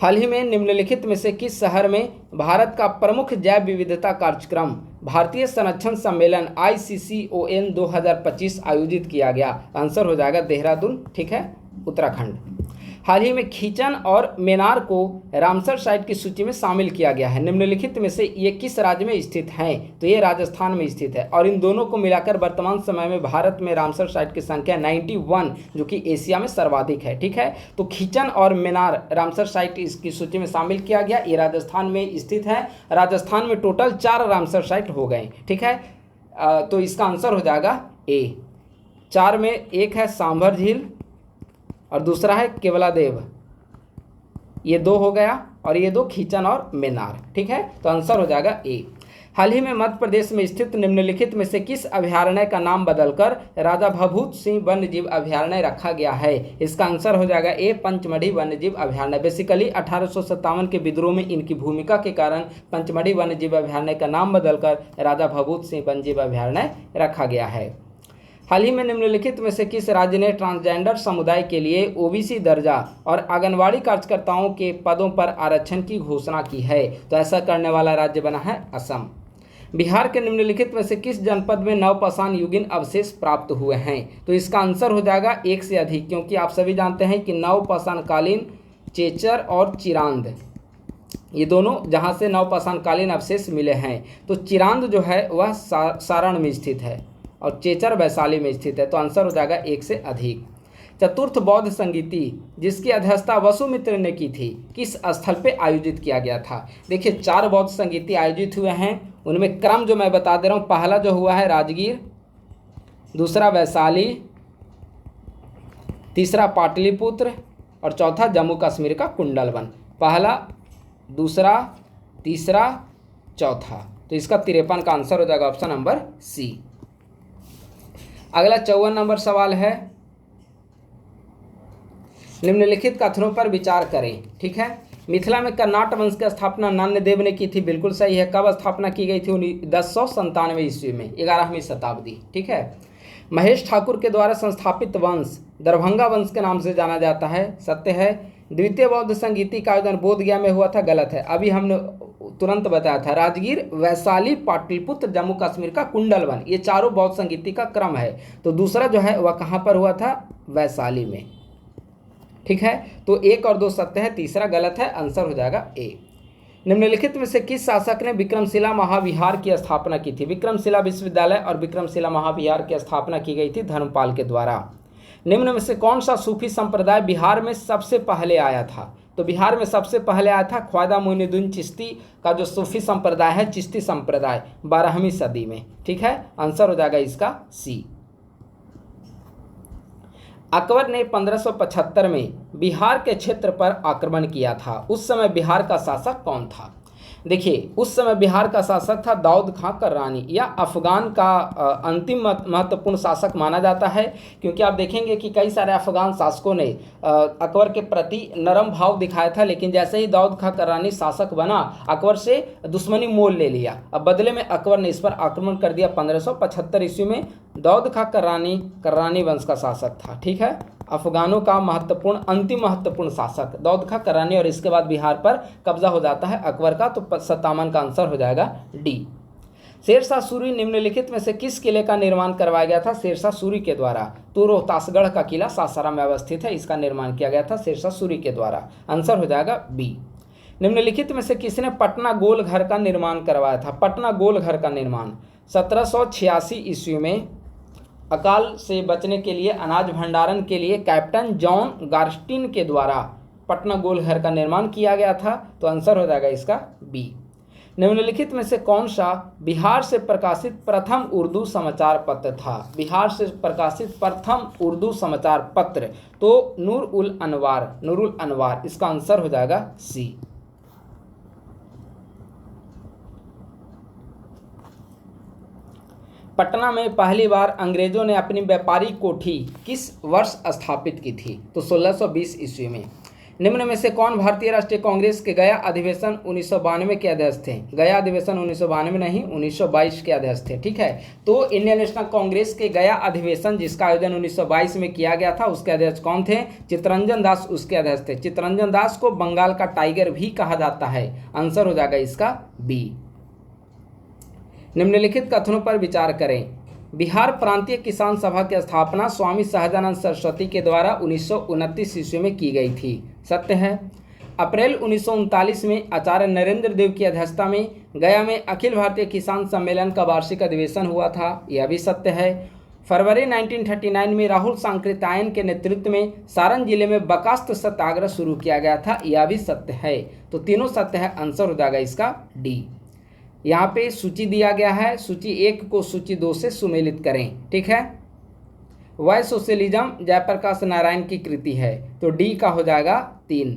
हाल ही में निम्नलिखित में से किस शहर में भारत का प्रमुख जैव विविधता कार्यक्रम भारतीय संरक्षण सम्मेलन ICCON 2025 आयोजित किया गया? आंसर हो जाएगा देहरादून। ठीक है, उत्तराखंड। हाल ही में खीचन और मेनार को रामसर साइट की सूची में शामिल किया गया है। निम्नलिखित में से ये किस राज्य में स्थित हैं? तो ये राजस्थान में स्थित है। और इन दोनों को मिलाकर वर्तमान समय में भारत में रामसर साइट की संख्या 91, जो कि एशिया में सर्वाधिक है। ठीक है। तो खीचन और मेनार रामसर साइट इसकी सूची में शामिल किया गया। ये राजस्थान में स्थित है। राजस्थान में टोटल 4 रामसर साइट हो गए। ठीक है। तो इसका आंसर हो जाएगा ए। 4 में एक है सांभर झील और दूसरा है केवलादेव। ये 2 हो गया और ये 2 खीचन और मेनार। ठीक है। तो आंसर हो जाएगा ए। हाल ही में मध्य प्रदेश में स्थित निम्नलिखित में से किस अभयारण्य का नाम बदलकर राजा भभूत सिंह वन्यजीव अभयारण्य रखा गया है? इसका आंसर हो जाएगा ए, पंचमढ़ी वन्यजीव अभयारण्य। बेसिकली 1857 के विद्रोह में इनकी भूमिका के कारण पंचमढ़ी वन्यजीव अभयारण्य का नाम बदलकर राजा भभूत सिंह वन्यजीव अभयारण्य रखा गया है। हाल ही में निम्नलिखित में से किस राज्य ने ट्रांसजेंडर समुदाय के लिए OBC दर्जा और आंगनवाड़ी कार्यकर्ताओं के पदों पर आरक्षण की घोषणा की है? तो ऐसा करने वाला राज्य बना है असम। बिहार के निम्नलिखित में से किस जनपद में नवपाषाण युगीन अवशेष प्राप्त हुए हैं? तो इसका आंसर हो जाएगा 1 से अधिक, क्योंकि आप सभी जानते हैं कि नवपाषाण कालीन चेचर और चिरांद, ये दोनों जहाँ से नवपाषाण कालीन अवशेष मिले हैं। तो चिरांद जो है वह सारण में स्थित है और चेचर वैशाली में स्थित है। तो आंसर हो जाएगा 1 से अधिक। चतुर्थ बौद्ध संगीति जिसकी अध्यक्षता वसुमित्र ने की थी, किस स्थल पे आयोजित किया गया था? देखिए 4 बौद्ध संगीति आयोजित हुए हैं। उनमें क्रम जो मैं बता दे रहा हूँ, पहला जो हुआ है राजगीर, दूसरा वैशाली, तीसरा पाटलिपुत्र और चौथा जम्मू कश्मीर का कुंडलवन। पहला, दूसरा, तीसरा, चौथा। तो इसका 53 का आंसर हो जाएगा ऑप्शन नंबर सी। अगला 54 नंबर सवाल है, निम्नलिखित कथनों पर विचार करें। ठीक है। मिथिला में कर्नाट वंश की स्थापना नान्यदेव ने की थी। बिल्कुल सही है। कब स्थापना की गई थी? 1097 ईस्वी में, 11वीं शताब्दी। ठीक है। महेश ठाकुर के द्वारा संस्थापित वंश दरभंगा वंश के नाम से जाना जाता है। सत्य है। द्वितीय बौद्ध संगीति का आयोजन बोधगया में हुआ था। गलत है। अभी हमने तुरंत बताया था, राजगीर, वैशाली, पाटलिपुत्र, जम्मू कश्मीर का कुंडलवन, ये चारों बौद्ध संगीति का क्रम है। तो दूसरा जो है वह कहाँ पर हुआ था? वैशाली में। ठीक है। तो 1 और 2 सत्य है, तीसरा गलत है। आंसर हो जाएगा ए। निम्नलिखित में से किस शासक ने विक्रमशिला महाविहार की स्थापना की थी? विक्रमशिला विश्वविद्यालय और विक्रमशिला महाविहार की स्थापना की गई थी धर्मपाल के द्वारा। निम्न में से कौन सा सूफी संप्रदाय बिहार में सबसे पहले आया था? तो बिहार में सबसे पहले आया था ख्वाजा मोइनुद्दीन चिश्ती का जो सूफी संप्रदाय है, चिश्ती संप्रदाय, 12वीं सदी में। ठीक है। आंसर हो जाएगा इसका सी। अकबर ने 1575 में बिहार के क्षेत्र पर आक्रमण किया था। उस समय बिहार का शासक कौन था? देखिए उस समय बिहार का शासक था दाऊद खां कर्रानी, या अफगान का अंतिम महत्वपूर्ण शासक माना जाता है, क्योंकि आप देखेंगे कि कई सारे अफगान शासकों ने अकबर के प्रति नरम भाव दिखाया था, लेकिन जैसे ही दाऊद खां कर्रानी शासक बना, अकबर से दुश्मनी मोल ले लिया। अब बदले में अकबर ने इस पर आक्रमण कर दिया। 1575 ईस्वी में दाऊद खां कर्रानी वंश का शासक था। ठीक है। अफगानों का अंतिम महत्वपूर्ण शासक दाऊद खां कर्रानी, और इसके बाद बिहार पर कब्जा हो जाता है अकबर का। तो 57 का आंसर हो जाएगा डी। शेरशाह सूरी निम्नलिखित में से किस किले का निर्माण करवाया गया था शेरशाह सूरी के द्वारा? तो रोहतासगढ़ का किला सासाराम में अवस्थित है, इसका निर्माण किया गया था शेरशाह सूरी के द्वारा। आंसर हो जाएगा बी। निम्नलिखित में से किसने पटना गोल घर का निर्माण करवाया था? पटना गोल घर का निर्माण 1786 ईस्वी में अकाल से बचने के लिए अनाज भंडारण के लिए कैप्टन जॉन गार्स्टिन के द्वारा पटना गोलघर का निर्माण किया गया था। तो आंसर हो जाएगा इसका बी। निम्नलिखित में से कौन सा बिहार से प्रकाशित प्रथम उर्दू समाचार पत्र था? बिहार से प्रकाशित प्रथम उर्दू समाचार पत्र, तो नूर उल अनवार, इसका आंसर हो जाएगा सी। पटना में पहली बार अंग्रेजों ने अपनी व्यापारिक कोठी किस वर्ष स्थापित की थी? तो 1620 ईस्वी में। निम्न में से कौन भारतीय राष्ट्रीय कांग्रेस के गया अधिवेशन 1992 के अध्यक्ष थे? गया अधिवेशन 1992 नहीं, 1922 के अध्यक्ष थे। ठीक है, तो इंडियन नेशनल कांग्रेस के गया अधिवेशन जिसका आयोजन 1922 में किया गया था, उसके अध्यक्ष कौन थे? चित्तरंजन दास उसके अध्यक्ष थे। चित्तरंजन दास को बंगाल का टाइगर भी कहा जाता है। आंसर हो जाएगा इसका बी। निम्नलिखित कथनों पर विचार करें। बिहार प्रांतीय किसान सभा की स्थापना स्वामी सहजानंद सरस्वती के द्वारा 1929 ईस्वी में की गई थी। सत्य है। अप्रैल 1939 में आचार्य नरेंद्र देव की अध्यक्षता में गया में अखिल भारतीय किसान सम्मेलन का वार्षिक अधिवेशन हुआ था। यह भी सत्य है। फरवरी 1939 में राहुल सांकृत्यायन के नेतृत्व में सारण जिले में बर्खास्त सत्याग्रह शुरू किया गया था। यह भी सत्य है। तो तीनों सत्य है। आंसर हो जाएगा इसका डी। यहाँ पे सूची दिया गया है, सूची 1 को सूची 2 से सुमेलित करें। ठीक है, वाई सोशलिज्म जयप्रकाश नारायण की कृति है, तो डी का हो जाएगा 3।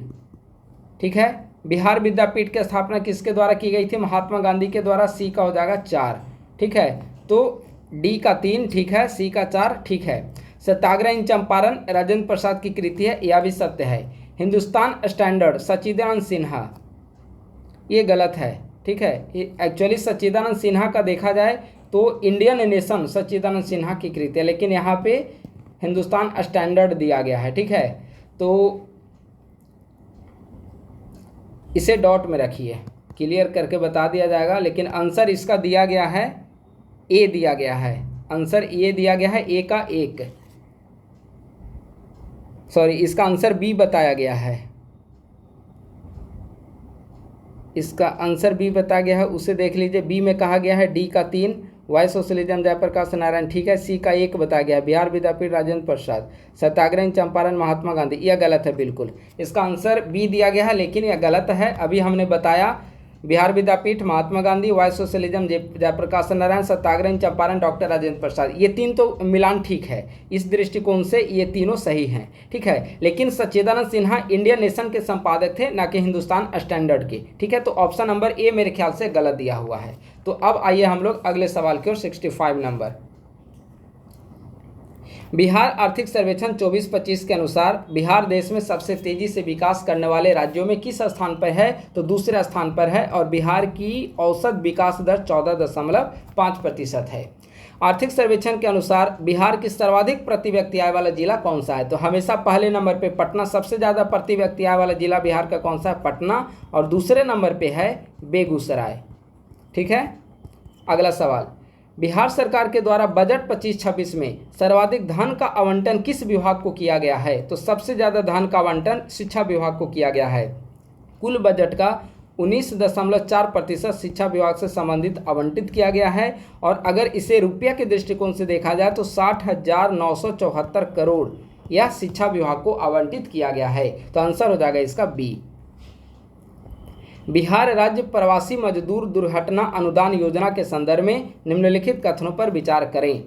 ठीक है, बिहार विद्यापीठ की स्थापना किसके द्वारा की गई थी? महात्मा गांधी के द्वारा। सी का हो जाएगा 4। ठीक है, तो डी का 3 ठीक है, सी का 4 ठीक है। सत्याग्रह इन चंपारण राजेंद्र प्रसाद की कृति है, यह भी सत्य है। हिंदुस्तान स्टैंडर्ड सच्चिदानंद सिन्हा, ये गलत है। ठीक है, एक्चुअली सच्चिदानंद सिन्हा का देखा जाए तो इंडियन नेशन सच्चिदानंद सिन्हा की कृति है, लेकिन यहाँ पे हिंदुस्तान स्टैंडर्ड दिया गया है। ठीक है, तो इसे डॉट में रखिए, क्लियर करके बता दिया जाएगा। लेकिन आंसर इसका दिया गया है, ए दिया गया है। आंसर ए दिया गया है, ए का 1, सॉरी इसका आंसर बी बताया गया है। इसका आंसर बी बताया गया है, उसे देख लीजिए। बी में कहा गया है डी का 3 वाई सोशलिज्म जयप्रकाश नारायण। ठीक है, सी का 1 बताया गया है बिहार विद्यापीठ राजेंद्र प्रसाद। सत्याग्रह चंपारण महात्मा गांधी, यह गलत है बिल्कुल। इसका आंसर बी दिया गया है, लेकिन यह गलत है। अभी हमने बताया बिहार विद्यापीठ महात्मा गांधी, वाई सोशलिज्म जयप्रकाश नारायण, सत्याग्रह चंपारण डॉक्टर राजेंद्र प्रसाद, ये 3 तो मिलान ठीक है। इस दृष्टिकोण से ये तीनों सही हैं। ठीक है, लेकिन सच्चिदानंद सिन्हा इंडियन नेशन के संपादक थे, ना कि हिंदुस्तान स्टैंडर्ड के। ठीक है, तो ऑप्शन नंबर ए मेरे ख्याल से गलत दिया हुआ है। तो अब आइए हम लोग अगले सवाल की ओर। 65 नंबर, बिहार आर्थिक सर्वेक्षण 24-25 के अनुसार बिहार देश में सबसे तेजी से विकास करने वाले राज्यों में किस स्थान पर है? तो दूसरे स्थान पर है, और बिहार की औसत विकास दर 14.5% है। आर्थिक सर्वेक्षण के अनुसार बिहार की सर्वाधिक प्रति व्यक्ति आय वाला जिला कौन सा है? तो हमेशा पहले नंबर पे पटना, सबसे ज़्यादा प्रति व्यक्ति आय वाला जिला बिहार का कौन सा है? पटना। और दूसरे नंबर पे है बेगूसराय। ठीक है, अगला सवाल, बिहार सरकार के द्वारा बजट 25-26 में सर्वाधिक धन का आवंटन किस विभाग को किया गया है? तो सबसे ज़्यादा धन का आवंटन शिक्षा विभाग को किया गया है। कुल बजट का 19.4% शिक्षा विभाग से संबंधित आवंटित किया गया है। और अगर इसे रुपया के दृष्टिकोण से देखा जाए तो 60,974 करोड़ यह शिक्षा विभाग को आवंटित किया गया है। तो आंसर हो जाएगा इसका बी। बिहार राज्य प्रवासी मजदूर दुर्घटना अनुदान योजना के संदर्भ में निम्नलिखित कथनों पर विचार करें।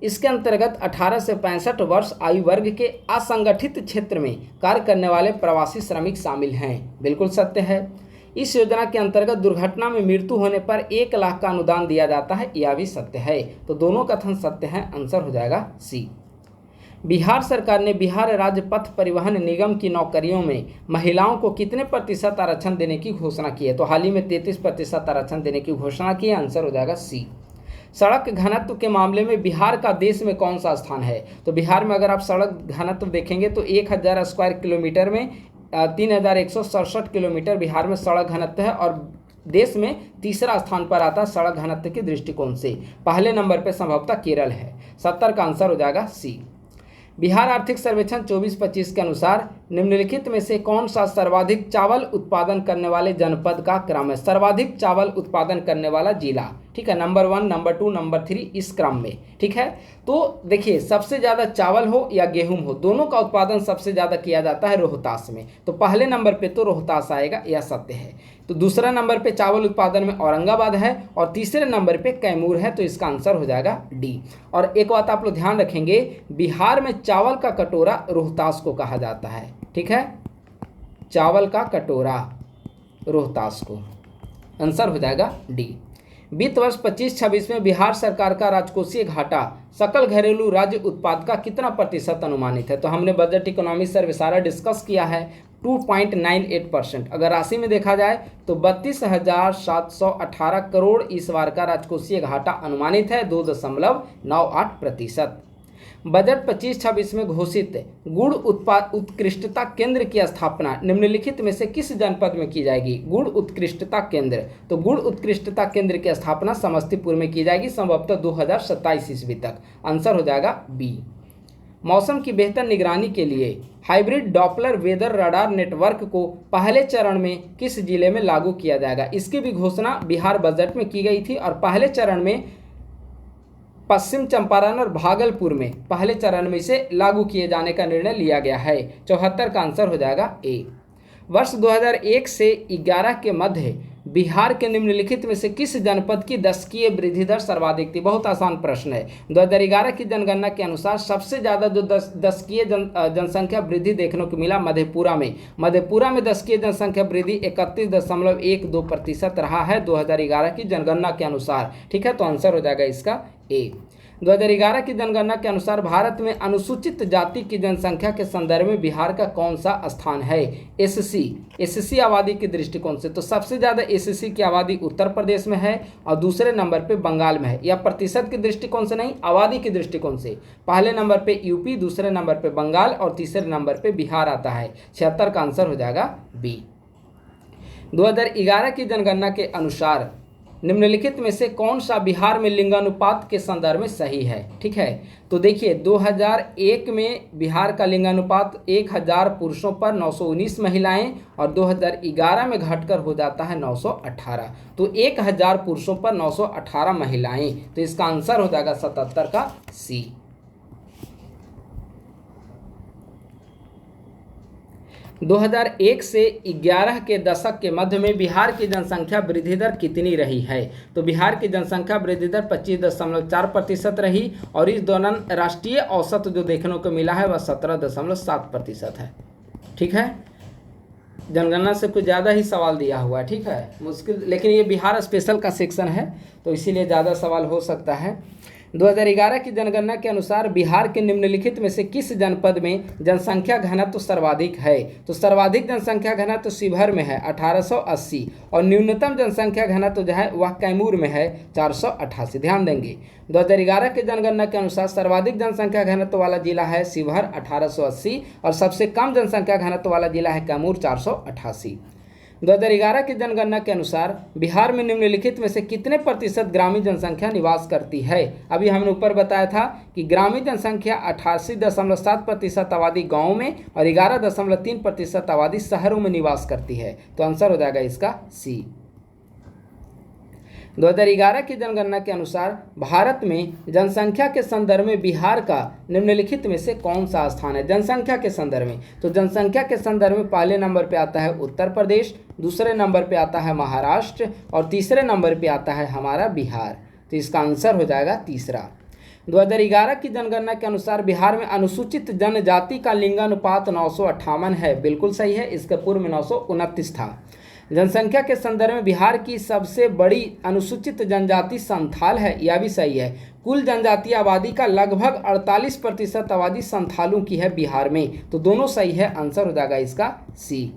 इसके अंतर्गत 18 से 65 वर्ष आयु वर्ग के असंगठित क्षेत्र में कार्य करने वाले प्रवासी श्रमिक शामिल हैं। बिल्कुल सत्य है। इस योजना के अंतर्गत दुर्घटना में मृत्यु होने पर 1 लाख का अनुदान दिया जाता है, यह भी सत्य है। तो दोनों कथन सत्य हैं। आंसर हो जाएगा सी। बिहार सरकार ने बिहार राज्य पथ परिवहन निगम की नौकरियों में महिलाओं को कितने प्रतिशत आरक्षण देने की घोषणा की है? तो हाल ही में 33% आरक्षण देने की घोषणा की है। आंसर हो जाएगा सी। सड़क घनत्व के मामले में बिहार का देश में कौन सा स्थान है? तो बिहार में अगर आप सड़क घनत्व देखेंगे तो 1000 स्क्वायर किलोमीटर में 3167 किलोमीटर बिहार में सड़क घनत्व है, और देश में तीसरा स्थान पर आता है सड़क घनत्व के दृष्टिकोण से। पहले नंबर पर संभवतः केरल है। 70 का आंसर हो जाएगा सी। बिहार आर्थिक सर्वेक्षण 24-25 के अनुसार निम्नलिखित में से कौन सा सर्वाधिक चावल उत्पादन करने वाले जनपद का क्रम है? सर्वाधिक चावल उत्पादन करने वाला जिला, ठीक है, नंबर 1, नंबर 2, नंबर 3 इस क्रम में, ठीक है। तो देखिए सबसे ज़्यादा चावल हो या गेहूं हो, दोनों का उत्पादन सबसे ज़्यादा किया जाता है रोहतास में। तो पहले नंबर पे तो रोहतास आएगा, यह सत्य है। तो दूसरा नंबर पे चावल उत्पादन में औरंगाबाद है और तीसरे नंबर पे कैमूर है। तो इसका आंसर हो जाएगा डी। और एक बात आप लोग ध्यान रखेंगे, बिहार में चावल का कटोरा रोहतास को कहा जाता है, ठीक है, चावल का कटोरा रोहतास को, आंसर हो जाएगा डी। वित्त वर्ष 25-26 में बिहार सरकार का राजकोषीय घाटा सकल घरेलू राज्य उत्पाद का कितना प्रतिशत अनुमानित है? तो हमने बजट इकोनॉमी सर्वे सारा डिस्कस किया है, 2.98%। अगर राशि में देखा जाए तो 32,718 करोड़ इस बार का राजकोषीय घाटा अनुमानित है, 2.98%। बजट 25-26 में घोषित गुड़ उत्पाद उत्कृष्टता केंद्र की स्थापना निम्नलिखित में से किस जनपद में की जाएगी? गुड़ उत्कृष्टता केंद्र, तो गुड़ उत्कृष्टता केंद्र की स्थापना समस्तीपुर में की जाएगी, संभवतः 2027 ईस्वी तक। आंसर हो जाएगा बी। मौसम की बेहतर निगरानी के लिए hybrid Doppler weather radar network को पहले चरण में किस जिले में लागू किया जाएगा? इसकी भी घोषणा बिहार बजट में की गई थी और पहले चरण में पश्चिम चंपारण और भागलपुर में पहले चरण में इसे लागू किए जाने का निर्णय लिया गया है। 74 का आंसर हो जाएगा ए। वर्ष 2001 से 11 के मध्य बिहार के निम्नलिखित में से किस जनपद की दशकीय वृद्धि दर सर्वाधिक थी? बहुत आसान प्रश्न है। 2011 की जनगणना के अनुसार सबसे ज़्यादा जो दशकीय जनसंख्या वृद्धि देखने को मिला मधेपुरा में। मधेपुरा में दशकीय जनसंख्या वृद्धि 31.12% रहा है 2011 की जनगणना के अनुसार, ठीक है। तो आंसर हो जाएगा इसका ए। 2011 की जनगणना के अनुसार भारत में अनुसूचित जाति की जनसंख्या के संदर्भ में बिहार का कौन सा स्थान है? एससी आबादी के दृष्टिकोण से तो सबसे ज़्यादा एससी की आबादी उत्तर प्रदेश में है और दूसरे नंबर पे बंगाल में है। या प्रतिशत के दृष्टिकोण से नहीं, आबादी के दृष्टिकोण से पहले नंबर पे यूपी, दूसरे नंबर पे बंगाल और तीसरे नंबर पे बिहार आता है। 76 का आंसर हो जाएगा बी। 2011 की जनगणना के अनुसार निम्नलिखित में से कौन सा बिहार में लिंगानुपात के संदर्भ में सही है? ठीक है, तो देखिए 2001 में बिहार का लिंगानुपात 1000 पुरुषों पर 919 महिलाएं और 2011 में घटकर हो जाता है 918। तो 1000 पुरुषों पर 918 महिलाएं, तो इसका आंसर हो जाएगा 77 का सी। 2001 से 11 के दशक के मध्य में बिहार की जनसंख्या वृद्धि दर कितनी रही है? तो बिहार की जनसंख्या वृद्धि दर 25.4% रही और इस दौरान राष्ट्रीय औसत जो देखने को मिला है वह 17.7% है। ठीक है, जनगणना से कुछ ज़्यादा ही सवाल दिया हुआ है, ठीक है, मुश्किल, लेकिन ये बिहार स्पेशल का सेक्शन है तो इसीलिए ज़्यादा सवाल हो सकता है। 2011 की जनगणना के अनुसार बिहार के निम्नलिखित में से किस जनपद में जनसंख्या घनत्व सर्वाधिक है? तो सर्वाधिक जनसंख्या घनत्व शिवहर में है 1880 और न्यूनतम जनसंख्या घनत्व जो है वह कैमूर में है 488। ध्यान देंगे 2011 के जनगणना के अनुसार सर्वाधिक जनसंख्या घनत्व वाला जिला है शिवहर 1880 और सबसे कम जनसंख्या घनत्व वाला जिला है कैमूर 488। 2011 की जनगणना के अनुसार बिहार में निम्नलिखित में से कितने प्रतिशत ग्रामीण जनसंख्या निवास करती है? अभी हमने ऊपर बताया था कि ग्रामीण जनसंख्या 88.7% आबादी गाँव में और 11.3% आबादी शहरों में निवास करती है। तो आंसर हो जाएगा इसका सी। 2011 की जनगणना के अनुसार भारत में जनसंख्या के संदर्भ में बिहार का निम्नलिखित में से कौन सा स्थान है? जनसंख्या के संदर्भ में, तो जनसंख्या के संदर्भ में पहले नंबर पे आता है उत्तर प्रदेश, दूसरे नंबर पे आता है महाराष्ट्र और तीसरे नंबर पे आता है हमारा बिहार। तो इसका आंसर हो जाएगा तीसरा। 2011 की जनगणना के अनुसार बिहार में अनुसूचित जनजाति का लिंगानुपात 958 है। बिल्कुल सही है, इसके पूर्व में 929 था। जनसंख्या के संदर्भ में बिहार की सबसे बड़ी अनुसूचित जनजाति संथाल है, यह भी सही है। कुल जनजातीय आबादी का लगभग 48% आबादी संथालों की है बिहार में, तो दोनों सही है, आंसर हो जाएगा इसका सी।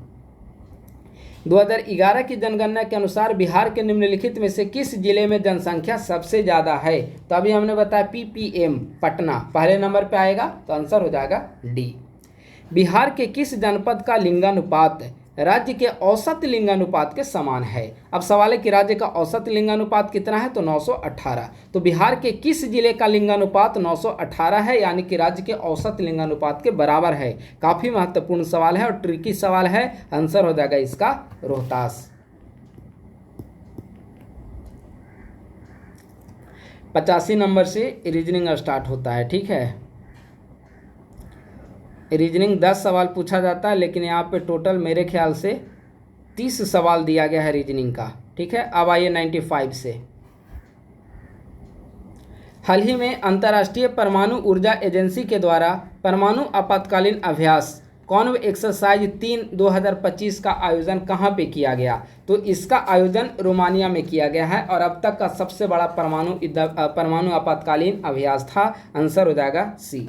2011 की जनगणना के अनुसार बिहार के निम्नलिखित में से किस जिले में जनसंख्या सबसे ज़्यादा है? तो अभी हमने बताया PPM पटना पहले नंबर पर आएगा, तो आंसर हो जाएगा डी। बिहार के किस जनपद का लिंगानुपात राज्य के औसत लिंगानुपात के समान है। अब सवाल है कि राज्य का औसत लिंगानुपात कितना है, तो 918। तो बिहार के किस जिले का लिंगानुपात 918 है, यानी कि राज्य के औसत लिंगानुपात के बराबर है। काफ़ी महत्वपूर्ण सवाल है और ट्रिकी सवाल है। आंसर हो जाएगा इसका रोहतास। 85 नंबर से रीजनिंग स्टार्ट होता है। ठीक है, रीजनिंग 10 सवाल पूछा जाता है, लेकिन यहाँ पे टोटल मेरे ख्याल से 30 सवाल दिया गया है रीजनिंग का। ठीक है, अब आइए 95 से। हाल ही में अंतर्राष्ट्रीय परमाणु ऊर्जा एजेंसी के द्वारा परमाणु आपातकालीन अभ्यास कॉन्व एक्सरसाइज 3 2025 का आयोजन कहाँ पे किया गया, तो इसका आयोजन रोमानिया में किया गया है और अब तक का सबसे बड़ा परमाणु आपातकालीन अभ्यास था। आंसर हो जाएगा सी।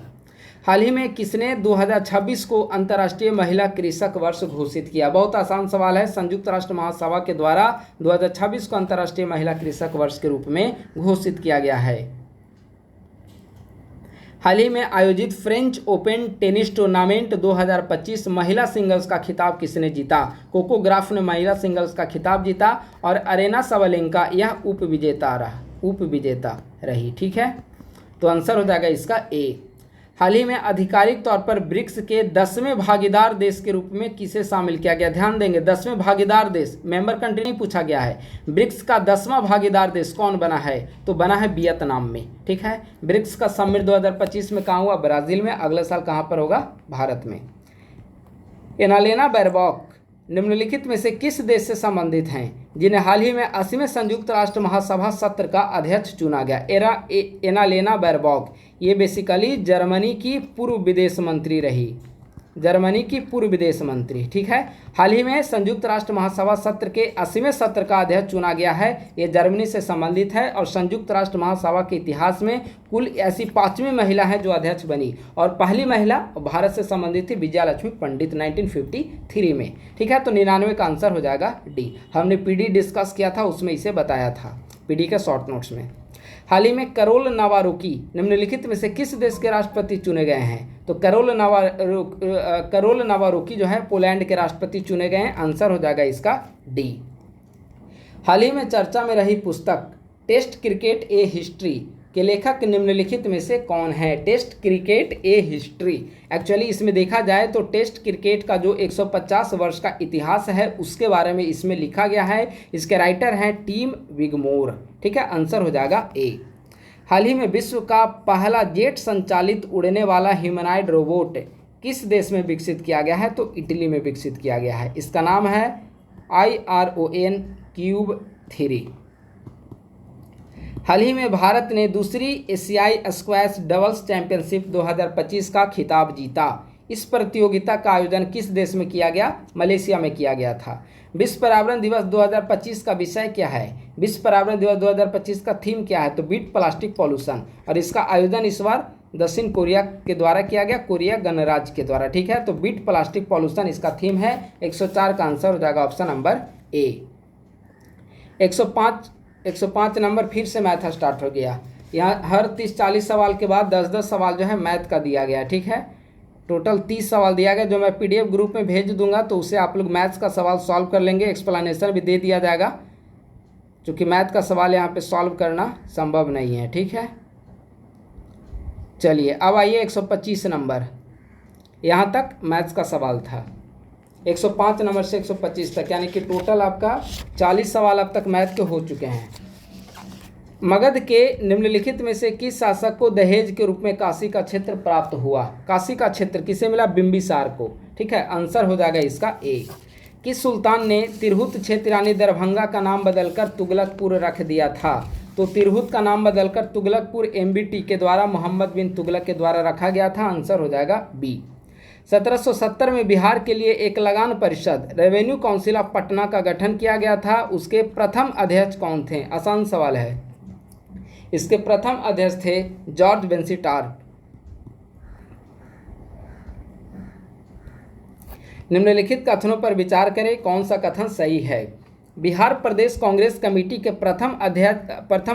हाल ही में किसने 2026 को अंतर्राष्ट्रीय महिला कृषक वर्ष घोषित किया। बहुत आसान सवाल है। संयुक्त राष्ट्र महासभा के द्वारा 2026 को अंतर्राष्ट्रीय महिला कृषक वर्ष के रूप में घोषित किया गया है। हाल ही में आयोजित फ्रेंच ओपन टेनिस टूर्नामेंट 2025 महिला सिंगल्स का खिताब किसने जीता। कोको ग्राफ ने महिला सिंगल्स का खिताब जीता और अरेना साबालेंका यह उपविजेता रही। ठीक है, तो आंसर हो जाएगा इसका ए। हाल ही में आधिकारिक तौर पर ब्रिक्स के 10वें भागीदार देश के रूप में किसे शामिल किया गया। ध्यान देंगे, 10वें भागीदार देश, मेंबर कंट्री नहीं पूछा गया है। ब्रिक्स का 10वां भागीदार देश कौन बना है, तो बना है वियतनाम में। ठीक है, ब्रिक्स का समिट 2025 में कहाँ हुआ, ब्राज़ील में। अगले साल कहाँ पर होगा, भारत में। एनालेना बैरबॉक निम्नलिखित में से किस देश से संबंधित हैं जिन्हें हाल ही में 80वें संयुक्त राष्ट्र महासभा सत्र का अध्यक्ष चुना गया। एनालेना बैरबॉक ये बेसिकली जर्मनी की पूर्व विदेश मंत्री रही, जर्मनी की पूर्व विदेश मंत्री। ठीक है, हाल ही में संयुक्त राष्ट्र महासभा सत्र के 80वें सत्र का अध्यक्ष चुना गया है। ये जर्मनी से संबंधित है और संयुक्त राष्ट्र महासभा के इतिहास में कुल ऐसी 5वीं महिला है जो अध्यक्ष बनी और पहली महिला भारत से संबंधित थी विजयालक्ष्मी पंडित 1953 में। ठीक है, तो 99 का आंसर हो जाएगा डी। हमने पीडी डिस्कस किया था, उसमें इसे बताया था पीडी के शॉर्ट नोट्स में। हाल ही में करोल नावारोकी निम्नलिखित में से किस देश के राष्ट्रपति चुने गए हैं, तो करोल नावारोकी जो है पोलैंड के राष्ट्रपति चुने गए हैं। आंसर हो जाएगा इसका डी। हाल ही में चर्चा में रही पुस्तक टेस्ट क्रिकेट ए हिस्ट्री के लेखक निम्नलिखित में से कौन है। टेस्ट क्रिकेट ए हिस्ट्री, एक्चुअली इसमें देखा जाए तो टेस्ट क्रिकेट का जो 150 वर्ष का इतिहास है उसके बारे में इसमें लिखा गया है। इसके राइटर हैं टिम विगमोर। ठीक है, आंसर हो जाएगा ए। हाल ही में विश्व का पहला जेट संचालित उड़ने वाला ह्यूमनॉइड रोबोट किस देश में विकसित किया गया है, तो इटली में विकसित किया गया है। इसका नाम है IRON क्यूब 3। हाल ही में भारत ने दूसरी एशियाई स्क्वैश डबल्स चैंपियनशिप 2025 का खिताब जीता। इस प्रतियोगिता का आयोजन किस देश में किया गया, मलेशिया में किया गया था। विश्व पर्यावरण दिवस 2025 का विषय क्या है, विश्व पर्यावरण दिवस 2025 का थीम क्या है, तो बीट प्लास्टिक पॉल्यूशन। और इसका आयोजन इस बार दक्षिण कोरिया के द्वारा किया गया, कोरिया गणराज्य के द्वारा। ठीक है, तो बीट प्लास्टिक पॉल्यूशन इसका थीम है। 104 का आंसर हो जाएगा ऑप्शन नंबर ए। 105 नंबर फिर से मैथ स्टार्ट हो गया। यहाँ हर 30-40 सवाल के बाद 10-10 सवाल जो है मैथ का दिया गया। ठीक है, टोटल 30 सवाल दिया गया जो मैं PDF ग्रुप में भेज दूंगा, तो उससे आप लोग मैथ्स का सवाल सॉल्व कर लेंगे। एक्सप्लेनेशन भी दे दिया जाएगा, क्योंकि मैथ का सवाल यहाँ पे सॉल्व करना संभव नहीं है। ठीक है, चलिए अब आइए 125 नंबर, यहाँ तक मैथ्स का सवाल था। 105 नंबर से 125 तक, यानी कि टोटल आपका 40 सवाल अब तक मैथ के हो चुके हैं। मगध के निम्नलिखित में से किस शासक को दहेज के रूप में काशी का क्षेत्र प्राप्त हुआ। काशी का क्षेत्र किसे मिला, बिंबिसार को। ठीक है, आंसर हो जाएगा इसका ए। किस सुल्तान ने तिरहुत क्षेत्र यानी दरभंगा का नाम बदलकर तुगलकपुर रख दिया था, तो तिरहुत का नाम बदलकर तुगलकपुर MBT के द्वारा मोहम्मद बिन तुगलक के द्वारा रखा गया था। आंसर हो जाएगा बी। 1770 में बिहार के लिए एक लगान परिषद रेवेन्यू काउंसिल ऑफ पटना का गठन किया गया था। उसके प्रथम अध्यक्ष कौन थे, आसान सवाल है। इसके प्रथम अध्यक्ष थे जॉर्ज बेंसीटार्ट। निम्नलिखित कथनों पर विचार करें, कौन सा कथन सही है। बिहार प्रदेश कांग्रेस कमेटी के प्रथम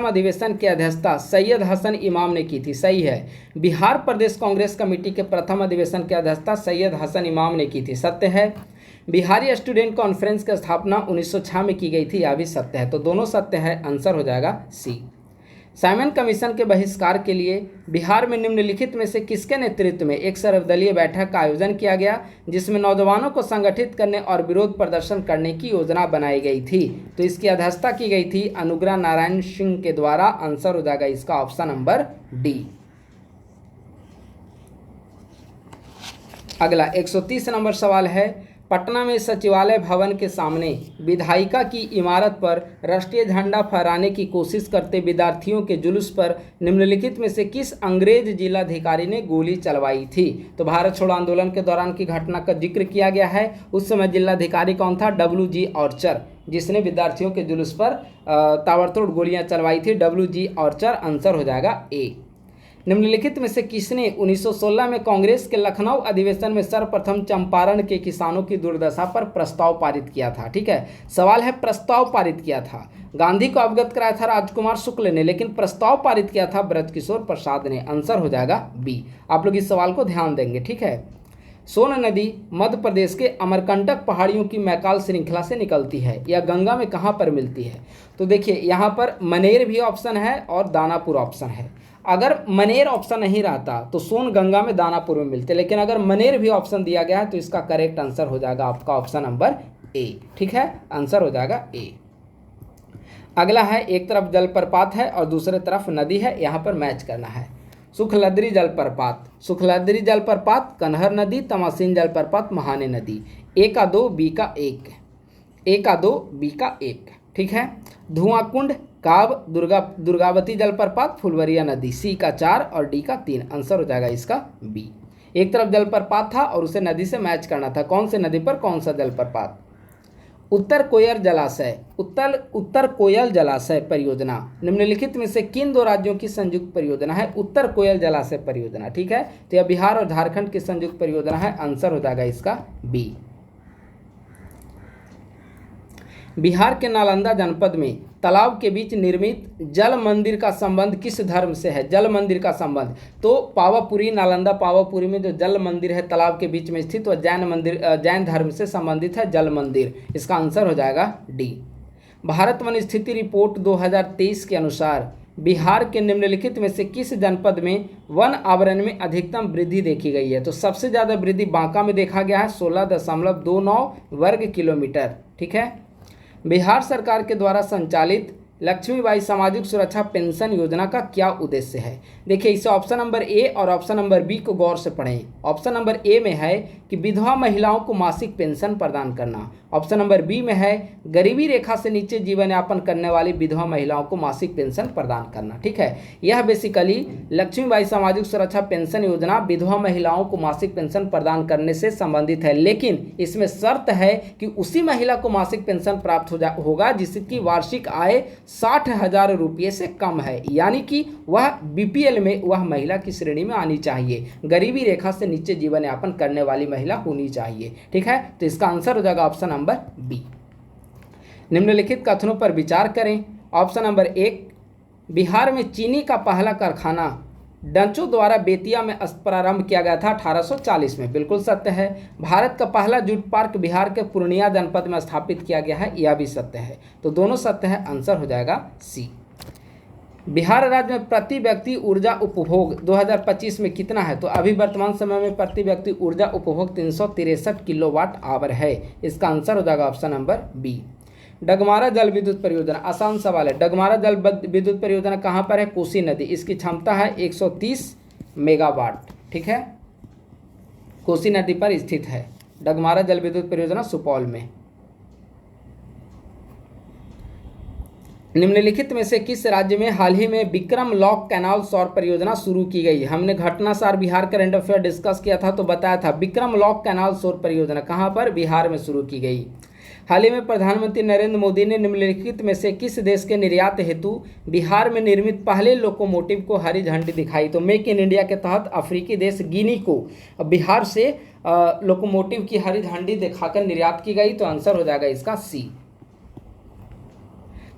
अधिवेशन की अध्यक्षता सैयद हसन इमाम ने की थी। सही है, बिहार प्रदेश कांग्रेस कमेटी के प्रथम अधिवेशन की अध्यक्षता सैयद हसन इमाम ने की थी। सत्य है। बिहारी स्टूडेंट कॉन्फ्रेंस की स्थापना 1906 में की गई थी, यह भी सत्य है। तो दोनों सत्य है, आंसर हो जाएगा सी। साइमन कमीशन के बहिष्कार के लिए बिहार में निम्नलिखित में से किसके नेतृत्व में एक सर्वदलीय बैठक का आयोजन किया गया, जिसमें नौजवानों को संगठित करने और विरोध प्रदर्शन करने की योजना बनाई गई थी? तो इसकी अध्यक्षता की गई थी अनुग्रह नारायण सिंह के द्वारा। आंसर हो जाएगा इसका ऑप्शन नंबर डी। अगला 130 नंबर सवाल है, पटना में सचिवालय भवन के सामने विधायिका की इमारत पर राष्ट्रीय झंडा फहराने की कोशिश करते विद्यार्थियों के जुलूस पर निम्नलिखित में से किस अंग्रेज जिलाधिकारी ने गोली चलवाई थी? तो भारत छोड़ो आंदोलन के दौरान की घटना का जिक्र किया गया है। उस समय जिलाधिकारी कौन था? WG ऑर्चर, जिसने विद्यार्थियों के जुलूस पर ताबड़तोड़ गोलियां चलवाई थी। WG ऑर्चर, आंसर हो जाएगा ए। निम्नलिखित में से किसने 1916 में कांग्रेस के लखनऊ अधिवेशन में सर्वप्रथम चंपारण के किसानों की दुर्दशा पर प्रस्ताव पारित किया था? ठीक है, सवाल है प्रस्ताव पारित किया था। गांधी को अवगत कराया था राजकुमार शुक्ल ने, लेकिन प्रस्ताव पारित किया था ब्रजकिशोर प्रसाद ने। आंसर हो जाएगा बी। आप लोग इस सवाल को ध्यान देंगे। ठीक है, सोन नदी मध्य प्रदेश के अमरकंटक पहाड़ियों की मैकाल श्रृंखला से निकलती है। यह गंगा में कहाँ पर मिलती है? तो देखिए यहाँ पर मनेर भी ऑप्शन है और दानापुर ऑप्शन है। अगर मनेर ऑप्शन नहीं रहता तो सोन गंगा में दानापुर में मिलते, लेकिन अगर मनेर भी ऑप्शन दिया गया है तो इसका करेक्ट आंसर हो जाएगा आपका ऑप्शन नंबर ए। ठीक है, आंसर हो जाएगा ए। अगला है, एक तरफ जलप्रपात है और दूसरे तरफ नदी है, यहाँ पर मैच करना है। सुखलदरी जलप्रपात, सुखलदरी जलप्रपात, कन्हर नदी, तमासीन जलप्रपात, महाने नदी। ए का 2, बी का 1, ए का 2, बी का 1। ठीक है, धुआं कुंड, काब, दुर्गावती जलप्रपात, फुलवरिया नदी। सी का 4 और डी का 3, आंसर हो जाएगा इसका बी। एक तरफ जलप्रपात था और उसे नदी से मैच करना था। कौन से नदी पर कौन सा जलप्रपात? उत्तर कोयल जलाशय, उत्तर कोयल जलाशय परियोजना निम्नलिखित में से किन दो राज्यों की संयुक्त परियोजना है? उत्तर कोयल जलाशय परियोजना। ठीक है, तो यह बिहार और झारखंड की संयुक्त परियोजना है। आंसर हो जाएगा इसका बी। बिहार के नालंदा जनपद में तालाब के बीच निर्मित जल मंदिर का संबंध किस धर्म से है? जल मंदिर का संबंध तो पावापुरी, नालंदा पावापुरी में जो जल मंदिर है तालाब के बीच में स्थित, वह जैन मंदिर, जैन धर्म से संबंधित है जल मंदिर। इसका आंसर हो जाएगा डी। भारत वन स्थिति रिपोर्ट 2023 के अनुसार बिहार के निम्नलिखित में से किस जनपद में वन आवरण में अधिकतम वृद्धि देखी गई है? तो सबसे ज़्यादा वृद्धि बांका में देखा गया है, 16.29 वर्ग किलोमीटर। ठीक है, बिहार सरकार के द्वारा संचालित लक्ष्मीबाई सामाजिक सुरक्षा पेंशन योजना का क्या उद्देश्य है? देखिए, इसे ऑप्शन नंबर ए और ऑप्शन नंबर बी को गौर से पढ़ें। ऑप्शन नंबर ए में है कि विधवा महिलाओं को मासिक पेंशन प्रदान करना। ऑप्शन नंबर बी में है गरीबी रेखा से नीचे जीवन यापन करने वाली विधवा महिलाओं को मासिक पेंशन प्रदान करना। ठीक है, यह बेसिकली लक्ष्मीबाई सामाजिक सुरक्षा पेंशन योजना विधवा महिलाओं को मासिक पेंशन प्रदान करने से संबंधित है, लेकिन इसमें शर्त है कि उसी महिला को मासिक पेंशन प्राप्त होगा जिसकी वार्षिक आय 60,000 रुपये से कम है, यानी कि वह बीपीएल में वह महिला की श्रेणी में आनी चाहिए, गरीबी रेखा से नीचे जीवन यापन करने वाली महिला होनी चाहिए। ठीक है, तो इसका आंसर हो जाएगा ऑप्शन नंबर बी। निम्नलिखित कथनों पर विचार करें। ऑप्शन नंबर 1, बिहार में चीनी का पहला कारखाना डंचो द्वारा बेतिया में प्रारंभ किया गया था 1840 में। बिल्कुल सत्य है। भारत का पहला जूट पार्क बिहार के पूर्णिया जनपद में स्थापित किया गया है, यह भी सत्य है। तो दोनों सत्य है, आंसर हो जाएगा सी। बिहार राज्य में प्रति व्यक्ति ऊर्जा उपभोग 2025 में कितना है? तो अभी वर्तमान समय में प्रति व्यक्ति ऊर्जा उपभोग 363 किलोवाट आवर है। इसका आंसर हो जाएगा ऑप्शन नंबर बी। डगमारा जल विद्युत परियोजना, आसान सवाल है। डगमारा जल विद्युत परियोजना कहाँ पर है? कोसी नदी। इसकी क्षमता है 130 मेगावाट। ठीक है, कोसी नदी पर स्थित है डगमारा जल विद्युत परियोजना, सुपौल में। निम्नलिखित में से किस राज्य में हाल ही में विक्रम लॉक कैनाल सौर परियोजना शुरू की गई? हमने घटनासार बिहार करंट अफेयर डिस्कस किया था तो बताया था विक्रम लॉक कैनाल सौर परियोजना कहाँ पर? बिहार में शुरू की गई। हाल ही में प्रधानमंत्री नरेंद्र मोदी ने निम्नलिखित में से किस देश के निर्यात हेतु बिहार में निर्मित पहले लोकोमोटिव को हरी झंडी दिखाई? तो मेक इन इंडिया के तहत अफ्रीकी देश गिनी को बिहार से लोकोमोटिव की हरी झंडी दिखाकर निर्यात की गई। तो आंसर हो जाएगा इसका सी।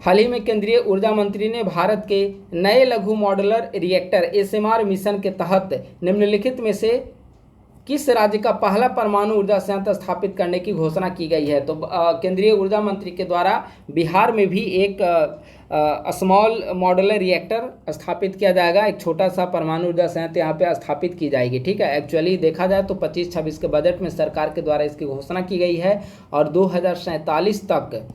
हाल ही में केंद्रीय ऊर्जा मंत्री ने भारत के नए लघु मॉडुलर रिएक्टर SMR मिशन के तहत निम्नलिखित में से किस राज्य का पहला परमाणु ऊर्जा संयंत्र स्थापित करने की घोषणा की गई है? तो केंद्रीय ऊर्जा मंत्री के द्वारा बिहार में भी एक स्मॉल मॉडुलर रिएक्टर स्थापित किया जाएगा। एक छोटा सा परमाणु ऊर्जा संयंत्र यहाँ पे स्थापित की जाएगी। ठीक है, एक्चुअली देखा जाए तो 25-26 के बजट में सरकार के द्वारा इसकी घोषणा की गई है और 2047 तक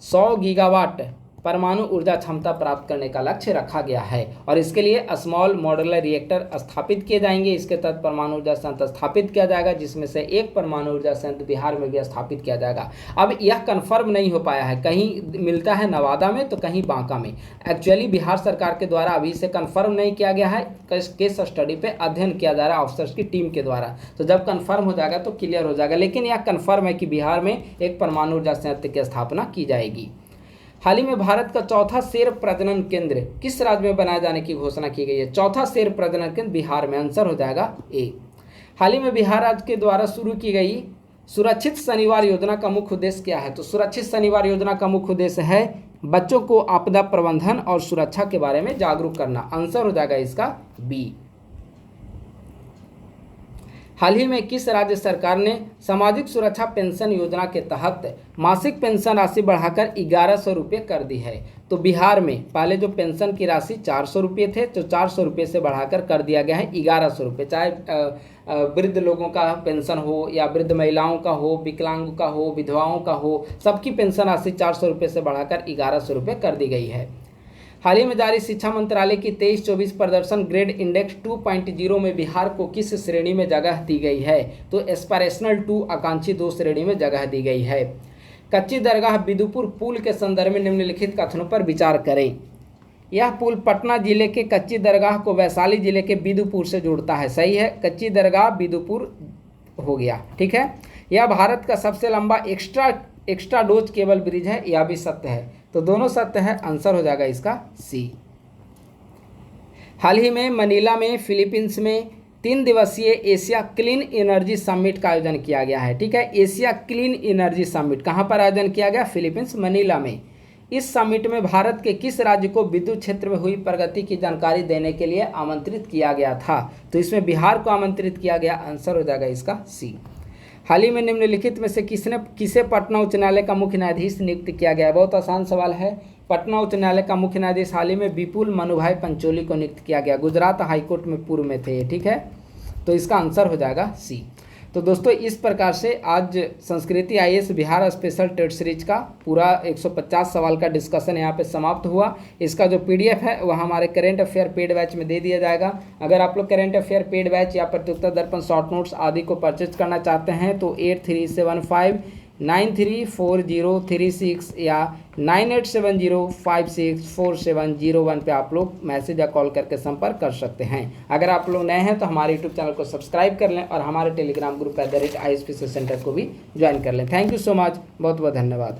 100 गीगावाट परमाणु ऊर्जा क्षमता प्राप्त करने का लक्ष्य रखा गया है और इसके लिए स्मॉल मॉडुलर रिएक्टर स्थापित किए जाएंगे। इसके तहत परमाणु ऊर्जा संयंत्र स्थापित किया जाएगा, जिसमें से एक परमाणु ऊर्जा संयंत्र बिहार में भी स्थापित किया जाएगा। अब यह कंफर्म नहीं हो पाया है, कहीं मिलता है नवादा में तो कहीं बांका में। एक्चुअली बिहार सरकार के द्वारा अभी से कंफर्म नहीं किया गया है, केस स्टडी पे अध्ययन किया जा रहा है ऑफिसर्स की टीम के द्वारा। तो जब कंफर्म हो जाएगा तो क्लियर हो जाएगा, लेकिन यह कंफर्म है कि बिहार में एक परमाणु ऊर्जा संयंत्र की स्थापना की जाएगी। हाल ही में भारत का चौथा शेर प्रजनन केंद्र किस राज्य में बनाए जाने की घोषणा की गई है? चौथा शेर प्रजनन केंद्र बिहार में, आंसर हो जाएगा ए। हाल ही में बिहार राज्य के द्वारा शुरू की गई सुरक्षित शनिवार योजना का मुख्य उद्देश्य क्या है? तो सुरक्षित शनिवार योजना का मुख्य उद्देश्य है बच्चों को आपदा प्रबंधन और सुरक्षा के बारे में जागरूक करना, आंसर हो जाएगा इसका बी। हाल ही में किस राज्य सरकार ने सामाजिक सुरक्षा पेंशन योजना के तहत मासिक पेंशन राशि बढ़ाकर 1100 रुपये कर दी है? तो बिहार में पहले जो पेंशन की राशि 400 रुपये थे, तो 400 रुपये से बढ़ाकर कर दिया गया है 1100 रुपये। चाहे वृद्ध लोगों का पेंशन हो या वृद्ध महिलाओं का हो, विकलांग का हो, विधवाओं का हो, सबकी पेंशन राशि 400 रुपये से बढ़ाकर 1100 रुपये कर दी गई है। हाल ही में जारी शिक्षा मंत्रालय की 23-24 प्रदर्शन ग्रेड इंडेक्स 2.0 में बिहार को किस श्रेणी में जगह दी गई है? तो एस्पिरेशनल 2 आकांक्षी 2 श्रेणी में जगह दी गई है। कच्ची दरगाह बिदुपुर पुल के संदर्भ में निम्नलिखित कथनों पर विचार करें। यह पुल पटना जिले के कच्ची दरगाह को वैशाली जिले के बिदुपुर से जोड़ता है, सही है, कच्ची दरगाह बिदुपुर हो गया। ठीक है, यह भारत का सबसे लंबा एक्स्ट्रा डोज केबल ब्रिज है, यह भी सत्य है। तो दोनों सत्य है, आंसर हो जाएगा इसका सी। हाल ही में मनीला में फिलीपींस में 3 दिवसीय एशिया क्लीन एनर्जी समिट का आयोजन किया गया है। ठीक है, एशिया क्लीन एनर्जी समिट कहाँ पर आयोजन किया गया? फिलीपींस मनीला में। इस समिट में भारत के किस राज्य को विद्युत क्षेत्र में हुई प्रगति की जानकारी देने के लिए आमंत्रित किया गया था? तो इसमें बिहार को आमंत्रित किया गया, आंसर हो जाएगा इसका सी। हाल ही में निम्नलिखित में से किसे पटना उच्च न्यायालय का मुख्य न्यायाधीश नियुक्त किया गया है? बहुत आसान सवाल है। पटना उच्च न्यायालय का मुख्य न्यायाधीश हाल ही में विपुल मनुभाई पंचोली को नियुक्त किया गया, गुजरात हाईकोर्ट में पूर्व में थे ये। ठीक है, तो इसका आंसर हो जाएगा सी। तो दोस्तों इस प्रकार से आज Sanskriti IAS Bihar special TET series का पूरा 150 सवाल का डिस्कशन यहाँ पे समाप्त हुआ। इसका जो PDF है वह हमारे करेंट अफेयर पेड बैच में दे दिया जाएगा। अगर आप लोग करेंट अफेयर पेड बैच या प्रतियोगिता दर्पण शॉर्ट नोट्स आदि को परचेज करना चाहते हैं तो 8375934036 या 9870564701 पे आप लोग मैसेज या कॉल करके संपर्क कर सकते हैं। अगर आप लोग नए हैं तो हमारे यूट्यूब चैनल को सब्सक्राइब कर लें और हमारे टेलीग्राम ग्रुप @IASPC सेंटर को भी ज्वाइन कर लें। थैंक यू सो मच, बहुत बहुत धन्यवाद।